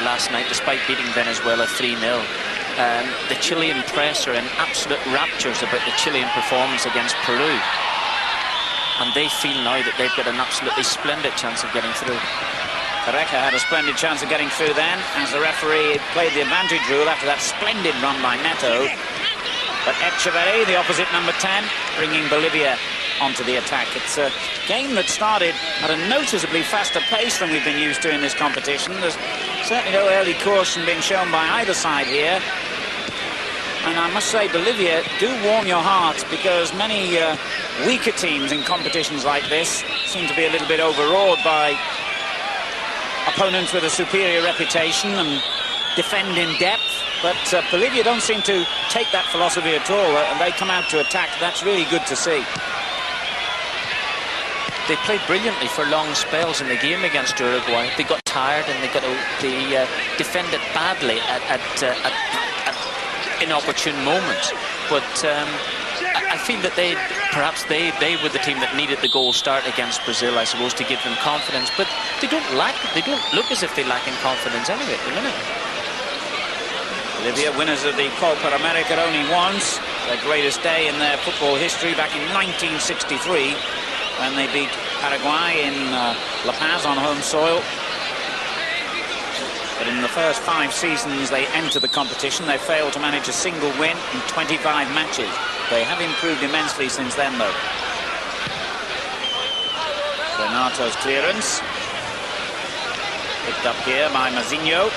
last night, despite beating Venezuela 3-0. The Chilean press are in absolute raptures about the Chilean performance against Peru, and they feel now that they've got an absolutely splendid chance of getting through. Careca had a splendid chance of getting through then, as the referee played the advantage rule after that splendid run by Neto. But Echeverri, the opposite number 10, bringing Bolivia onto the attack. It's a game that started at a noticeably faster pace than we've been used to in this competition. There's certainly no early caution being shown by either side here. And I must say, Bolivia do warm your hearts, because many weaker teams in competitions like this seem to be a little bit overawed by opponents with a superior reputation and defend in depth. But Bolivia don't seem to take that philosophy at all, and they come out to attack. That's really good to see. They played brilliantly for long spells in the game against Uruguay. They got tired and they defended badly at inopportune moments. But I feel that perhaps they were the team that needed the goal start against Brazil, I suppose, to give them confidence. But they don't look as if they lack in confidence anyway at the minute. Bolivia, winners of the Copa America only once, their greatest day in their football history back in 1963, when they beat Paraguay in La Paz on home soil. But in the first 5 seasons they enter the competition, they failed to manage a single win in 25 matches. They have improved immensely since then, though. Renato's clearance. Picked up here by Mazinho.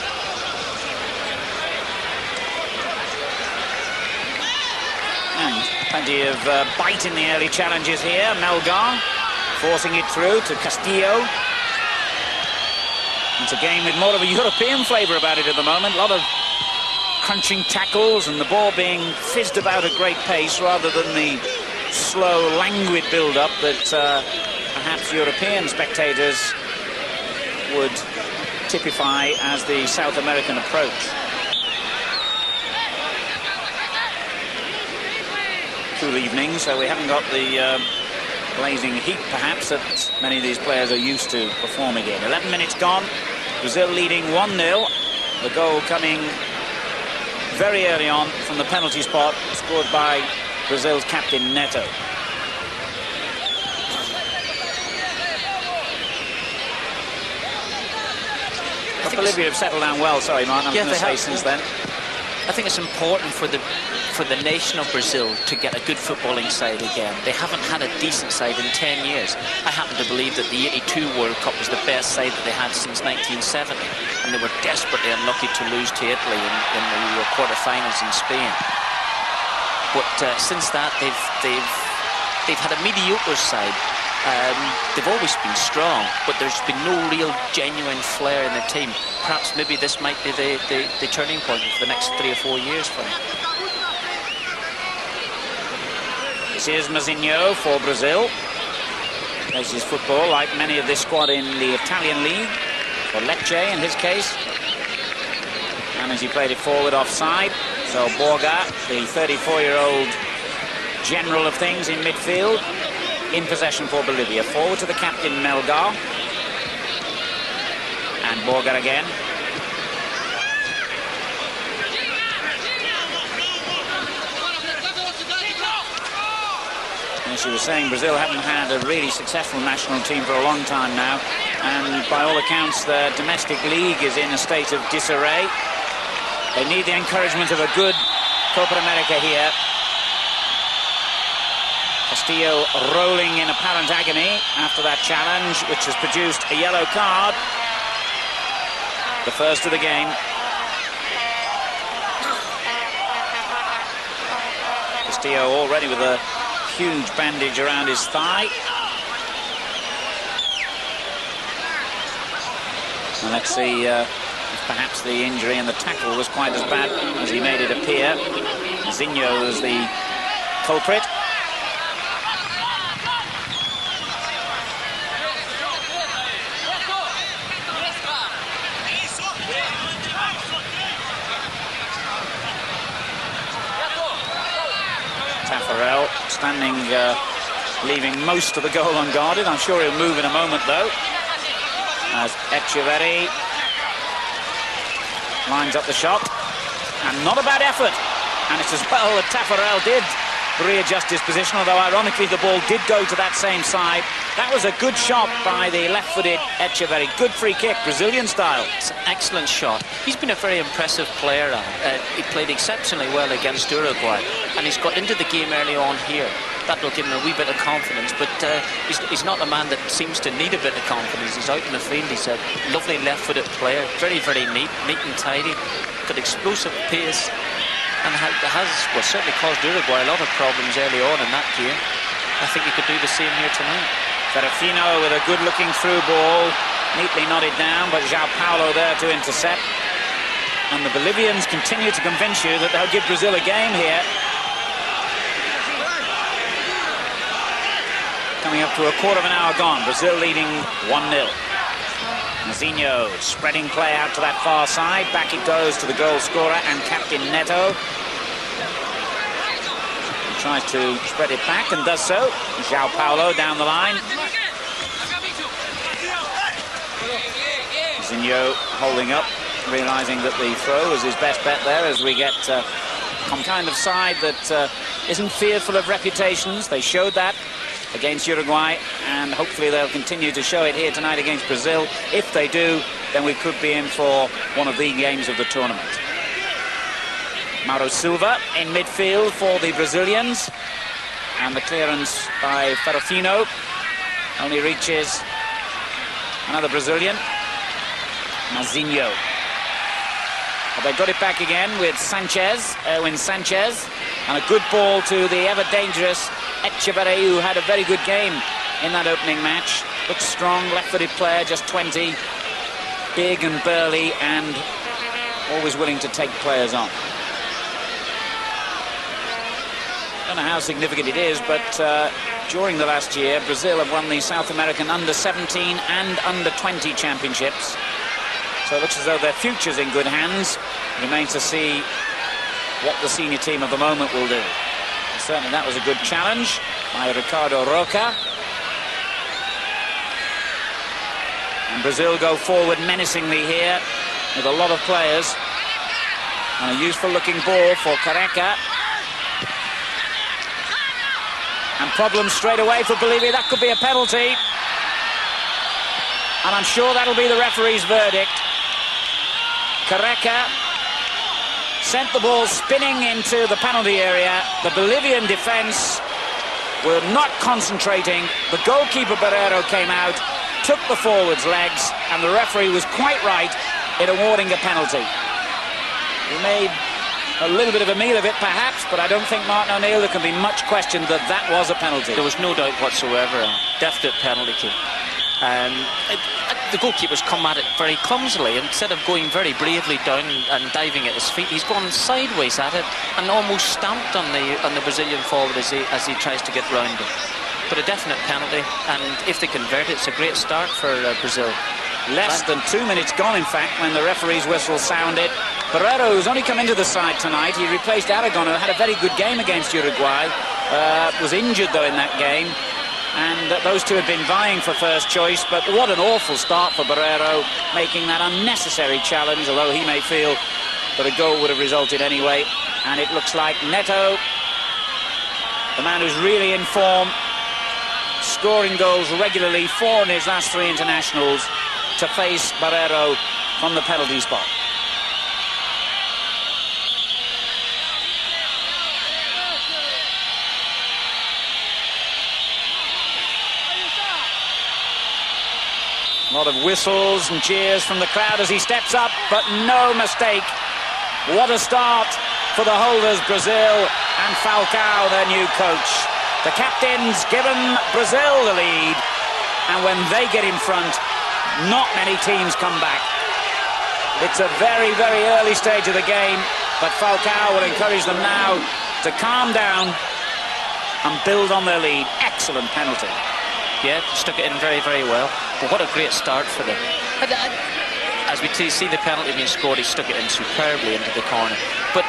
And plenty of bite in the early challenges here. Melgar forcing it through to Castillo. It's a game with more of a European flavour about it at the moment. A lot of crunching tackles and the ball being fizzed about at great pace, rather than the slow, languid build-up that perhaps European spectators would typify as the South American approach. Cool evening, so we haven't got the blazing heat perhaps that many of these players are used to performing in. 11 minutes gone, Brazil leading 1-0. The goal coming very early on from the penalty spot, scored by Brazil's captain Neto. Bolivia have settled down well. Sorry, Martin, I was going to say since then. I think it's important for the nation of Brazil to get a good footballing side again. They haven't had a decent side in 10 years. I happen to believe that the '82 World Cup was the best side that they had since 1970, and they were desperately unlucky to lose to Italy in the quarter-finals in Spain. But since that, they've had a mediocre side. They've always been strong, but there's been no real genuine flair in the team. Perhaps maybe this might be the turning point for the next 3 or 4 years for them. This is Mazinho for Brazil. Plays his football like many of this squad in the Italian league, for Lecce in his case. And as he played it forward offside, so Borga, the 34-year-old general of things in midfield, in possession for Bolivia. Forward to the captain, Melgar. And Borga again. As you were saying, Brazil haven't had a really successful national team for a long time now. And by all accounts, the domestic league is in a state of disarray. They need the encouragement of a good Copa America here. Castillo rolling in apparent agony after that challenge, which has produced a yellow card. The first of the game. Castillo already with a huge bandage around his thigh. And let's see if perhaps the injury and the tackle was quite as bad as he made it appear. Zinho was the culprit. Standing, leaving most of the goal unguarded. I'm sure he'll move in a moment, though. As Echeverri lines up the shot. And not a bad effort. And it's as well that Tafarel did readjust his position, although ironically the ball did go to that same side. That was a good shot by the left-footed Echeverri. Good free kick, Brazilian style. It's an excellent shot. He's been a very impressive player. He played exceptionally well against Uruguay, and he's got into the game early on here. That'll give him a wee bit of confidence, but he's not a man that seems to need a bit of confidence. He's out in the field. He's a lovely left-footed player, very, very neat and tidy, got explosive pace, and has certainly caused Uruguay a lot of problems early on in that game. I think he could do the same here tonight. Ferrofino with a good-looking through ball, neatly nodded down, but João Paulo there to intercept. And the Bolivians continue to convince you that they'll give Brazil a game here. Coming up to a quarter of an hour gone, Brazil leading 1-0. Mazinho spreading play out to that far side. Back it goes to the goal scorer and captain Neto. He tries to spread it back and does so. João Paulo down the line. Mazinho holding up, realising that the throw is his best bet there as we get some kind of side that isn't fearful of reputations. They showed that against Uruguay, and hopefully they'll continue to show it here tonight against Brazil. If they do, then we could be in for one of the games of the tournament. Mauro Silva in midfield for the Brazilians, and the clearance by Ferrofino only reaches another Brazilian, Mazinho. But they got it back again with Sanchez, Erwin Sanchez, and a good ball to the ever-dangerous Echeverri, who had a very good game in that opening match. Looks strong, left-footed player, just 20. Big and burly and always willing to take players on. I don't know how significant it is, but during the last year, Brazil have won the South American Under-17 and Under-20 championships. So it looks as though their future's in good hands. It remains to see what the senior team of the moment will do. And certainly that was a good challenge by Ricardo Roca. And Brazil go forward menacingly here with a lot of players. And a useful-looking ball for Careca. And problems straight away for Bolivia. That could be a penalty. And I'm sure that'll be the referee's verdict. Careca sent the ball spinning into the penalty area. The Bolivian defence were not concentrating. The goalkeeper Barrero came out, took the forward's legs, and the referee was quite right in awarding a penalty. He made a little bit of a meal of it, perhaps, but I don't think Martin O'Neill, there can be much question that that was a penalty. There was no doubt whatsoever. A definite penalty kick. The goalkeeper's come at it very clumsily. Instead of going very bravely down and diving at his feet, he's gone sideways at it and almost stamped on the Brazilian forward as he tries to get round it. But a definite penalty, and if they convert it, it's a great start for Brazil. Less than 2 minutes gone, in fact, when the referee's whistle sounded. Barrero, who's only come into the side tonight, he replaced Aragon, who had a very good game against Uruguay, was injured, though, in that game. And those two had been vying for first choice, but what an awful start for Barrero, making that unnecessary challenge, although he may feel that a goal would have resulted anyway. And it looks like Neto, the man who's really in form, scoring goals regularly, 4 in his last 3 internationals, to face Barrero from the penalty spot. A lot of whistles and cheers from the crowd as he steps up, but no mistake. What a start for the holders, Brazil, and Falcao, their new coach. The captains given Brazil the lead, and when they get in front, not many teams come back. It's a very, very early stage of the game, but Falcao will encourage them now to calm down and build on their lead. Excellent penalty. Yeah, stuck it in very, very well. But what a great start for them. As we see the penalty being scored, he stuck it in superbly into the corner. But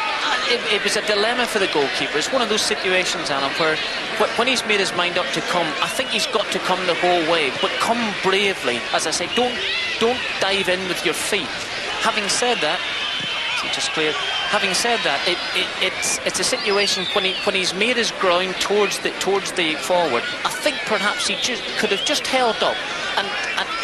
it was a dilemma for the goalkeeper. It's one of those situations, Alan, where when he's made his mind up to come, I think he's got to come the whole way, but come bravely. As I say, don't dive in with your feet. Having said that, just clear. Having said that, it's a situation when he's made his ground towards the forward. I think perhaps he could have just held up, and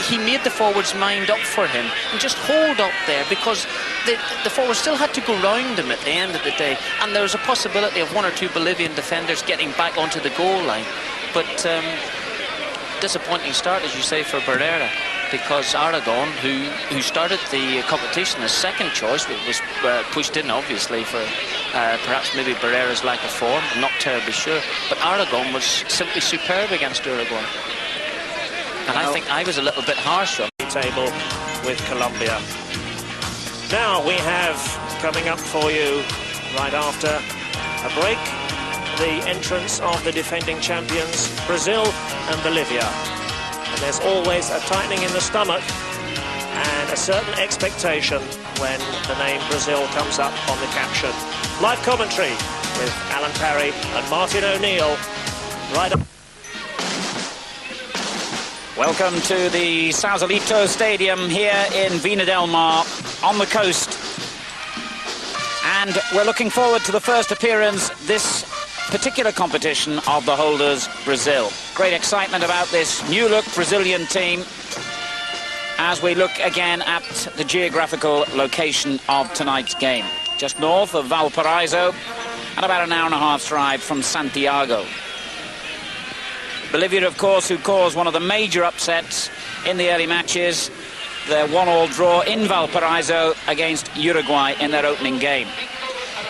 he made the forward's mind up for him and just hold up there, because the forward still had to go round him at the end of the day, and there was a possibility of 1 or 2 Bolivian defenders getting back onto the goal line. But disappointing start, as you say, for Barrera, because Aragon, who started the competition as second choice, was pushed in, obviously, for perhaps maybe Barrera's lack of form. I'm not terribly sure. But Aragon was simply superb against Uruguay. And I think I was a little bit harsh on the table with Colombia. Now we have coming up for you, right after a break, the entrance of the defending champions, Brazil and Bolivia. And there's always a tightening in the stomach and a certain expectation when the name Brazil comes up on the caption. Live commentary with Alan Parry and Martin O'Neill. Right up. Welcome to the Sausalito Stadium here in Viña del Mar on the coast. And we're looking forward to the first appearance this particular competition of the holders, Brazil. Great excitement about this new look Brazilian team as we look again at the geographical location of tonight's game. Just north of Valparaiso and about an hour-and-a-half drive from Santiago. Bolivia, of course, who caused one of the major upsets in the early matches, their 1-1 draw in Valparaiso against Uruguay in their opening game.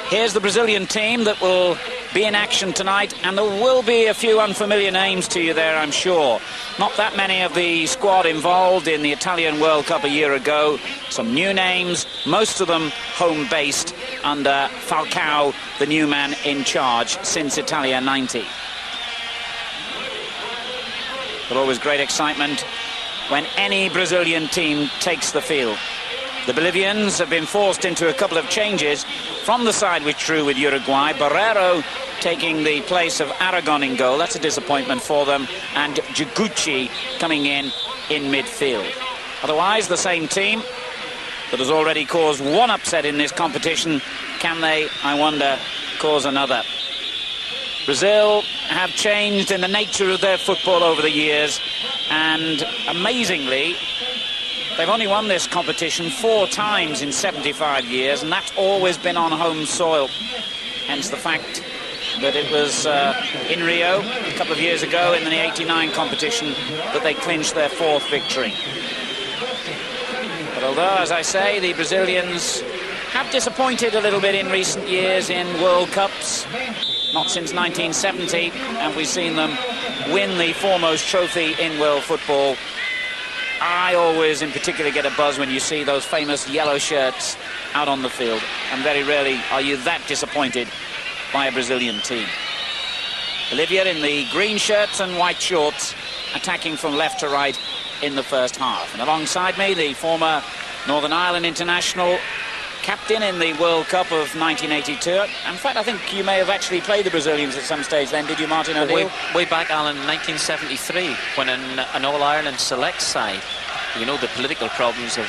Here's the Brazilian team that will be in action tonight, and there will be a few unfamiliar names to you there, I'm sure. Not that many of the squad involved in the Italian World Cup a year ago. Some new names, most of them home-based under Falcao, the new man in charge since Italia 90. But always great excitement when any Brazilian team takes the field. The Bolivians have been forced into a couple of changes from the side which drew with Uruguay. Barrero taking the place of Aragon in goal. That's a disappointment for them. And Jagucci coming in midfield. Otherwise, the same team. that has already caused one upset in this competition. Can they, I wonder, cause another? Brazil have changed in the nature of their football over the years, and amazingly, they've only won this competition 4 times in 75 years, and that's always been on home soil. Hence the fact that it was in Rio a couple of years ago in the '89 competition that they clinched their 4th victory. But although, as I say, the Brazilians have disappointed a little bit in recent years in World Cups, not since 1970, and we've seen them win the foremost trophy in world football. I always, in particular, get a buzz when you see those famous yellow shirts out on the field, and very rarely are you that disappointed by a Brazilian team. Bolivia in the green shirts and white shorts, attacking from left to right in the first half. And alongside me, the former Northern Ireland international, captain in the World Cup of 1982. In fact, I think you may have actually played the Brazilians at some stage then, did you, Martin O'Neill? Way back, Alan, in 1973, when an All-Ireland select side, you know, the political problems of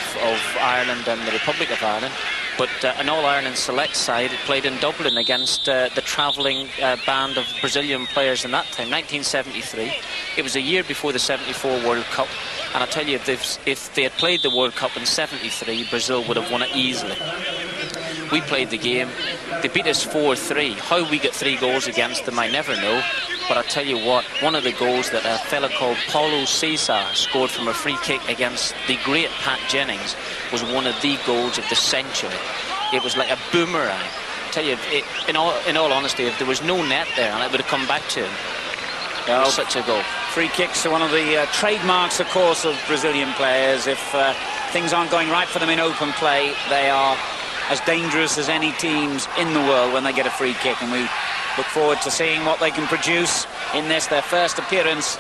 Ireland and the Republic of Ireland, but an All-Ireland select side played in Dublin against the travelling band of Brazilian players in that time, 1973. It was a year before the '74 World Cup, and I tell you, if they had played the World Cup in '73, Brazil would have won it easily. We played the game. They beat us 4-3. How we got 3 goals against them, I never know. But I tell you what, one of the goals that a fella called Paulo Cesar scored from a free kick against the great Pat Jennings was one of the goals of the century. It was like a boomerang. I tell you, in all honesty, if there was no net there, and it would have come back to him. It was such a goal. Free kicks are one of the trademarks, of course, of Brazilian players. If things aren't going right for them in open play, they are as dangerous as any teams in the world when they get a free kick, and we look forward to seeing what they can produce in this, their first appearance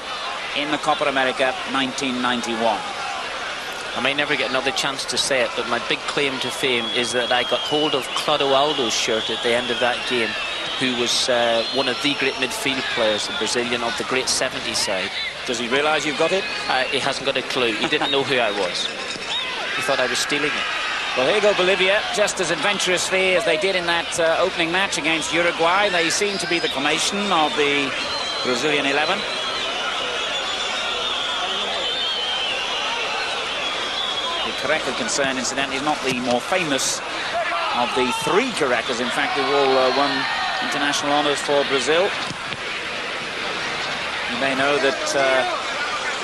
in the Copa America 1991. I may never get another chance to say it, but my big claim to fame is that I got hold of Clodoaldo's shirt at the end of that game, who was one of the great midfield players, the Brazilian of the great 70s side. Does he realise you've got it? He hasn't got a clue. He didn't know who I was. He thought I was stealing it. Well, here go Bolivia, just as adventurously as they did in that opening match against Uruguay. They seem to be the formation of the Brazilian 11. The Careca concern, incidentally, is not the more famous of the 3 Carecas. In fact, they've all won international honours for Brazil. You may know that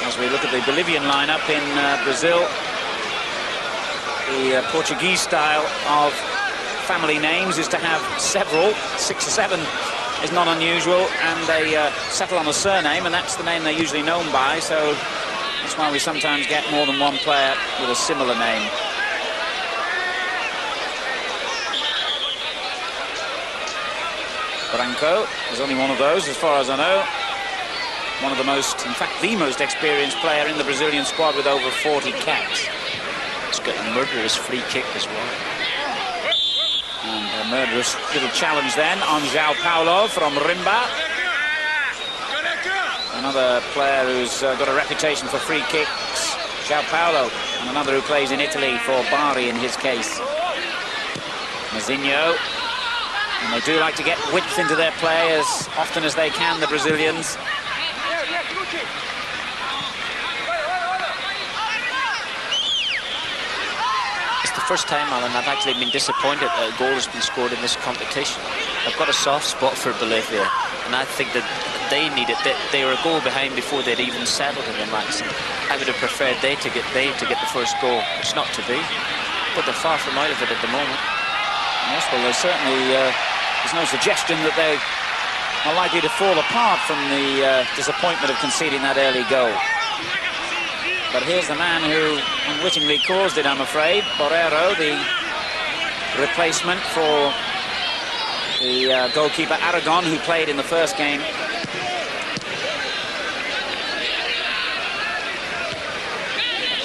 as we look at the Bolivian lineup in Brazil, the Portuguese style of family names is to have several, 6 or 7 is not unusual, and they settle on a surname, and that's the name they're usually known by, so that's why we sometimes get more than one player with a similar name. Branco is only one of those, as far as I know. One of the most, in fact, the most experienced player in the Brazilian squad with over 40 caps. He's got a murderous free kick as well. And a murderous little challenge then on João Paulo from Rimba. Another player who's got a reputation for free kicks, João Paulo, and another who plays in Italy for Bari in his case. Mazinho. And they do like to get width into their play as often as they can, the Brazilians. First time, Alan, I've actually been disappointed that a goal has been scored in this competition. I've got a soft spot for Bolivia, and I think that they need it. They were a goal behind before they'd even settled in the match. I would have preferred they to get the first goal. It's not to be, but they're far from out of it at the moment. Yes, well, there's certainly there's no suggestion that they are likely to fall apart from the disappointment of conceding that early goal. But here's the man who unwittingly caused it, I'm afraid. Borrero, the replacement for the goalkeeper Aragon, who played in the first game.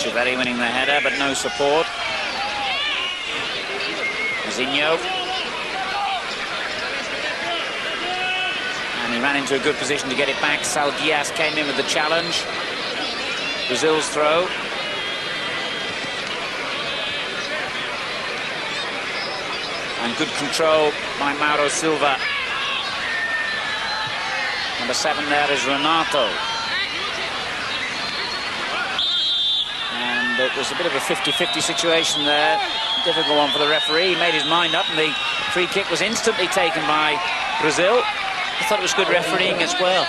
Chivetti winning the header, but no support. Mazinho. And he ran into a good position to get it back. Sal Diaz came in with the challenge. Brazil's throw. And good control by Mauro Silva. Number 7 there is Renato. And it was a bit of a 50-50 situation there. Difficult one for the referee. He made his mind up, and the free kick was instantly taken by Brazil. I thought it was good refereeing as well.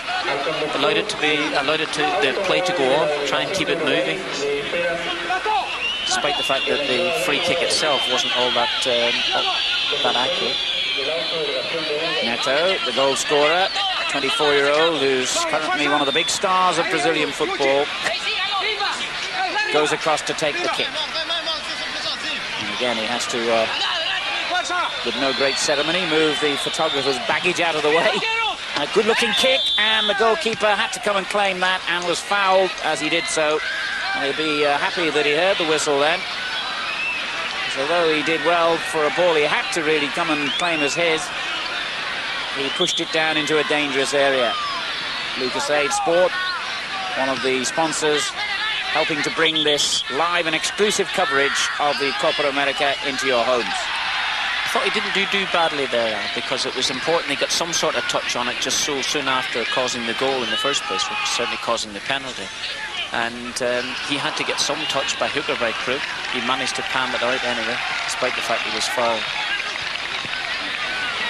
Allowed the play to go on, try and keep it moving. Despite the fact that the free kick itself wasn't all that accurate. Neto, the goal scorer, 24-year-old, who's currently one of the big stars of Brazilian football, goes across to take the kick. And again, he has to, with no great ceremony, move the photographer's baggage out of the way. A good-looking kick, and the goalkeeper had to come and claim that, and was fouled as he did so. And he'll be happy that he heard the whistle then. So although he did well for a ball he had to really come and claim as his, he pushed it down into a dangerous area. Lucasade Sport, one of the sponsors, helping to bring this live and exclusive coverage of the Copa America into your homes. I thought he didn't do badly there, because it was important he got some sort of touch on it just so soon after causing the goal in the first place, which was certainly causing the penalty. And he had to get some touch by hook or by crook. He managed to palm it out anyway, despite the fact he was fouled.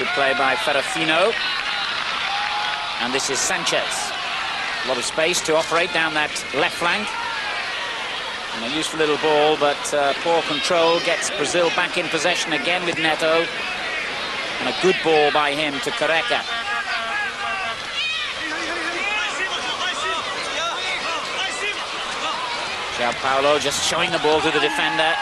Good play by Ferrafino. And this is Sanchez. A lot of space to operate down that left flank. And a useful little ball, but poor control gets Brazil back in possession again with Neto. And a good ball by him to Careca. João Paulo just showing the ball to the defender.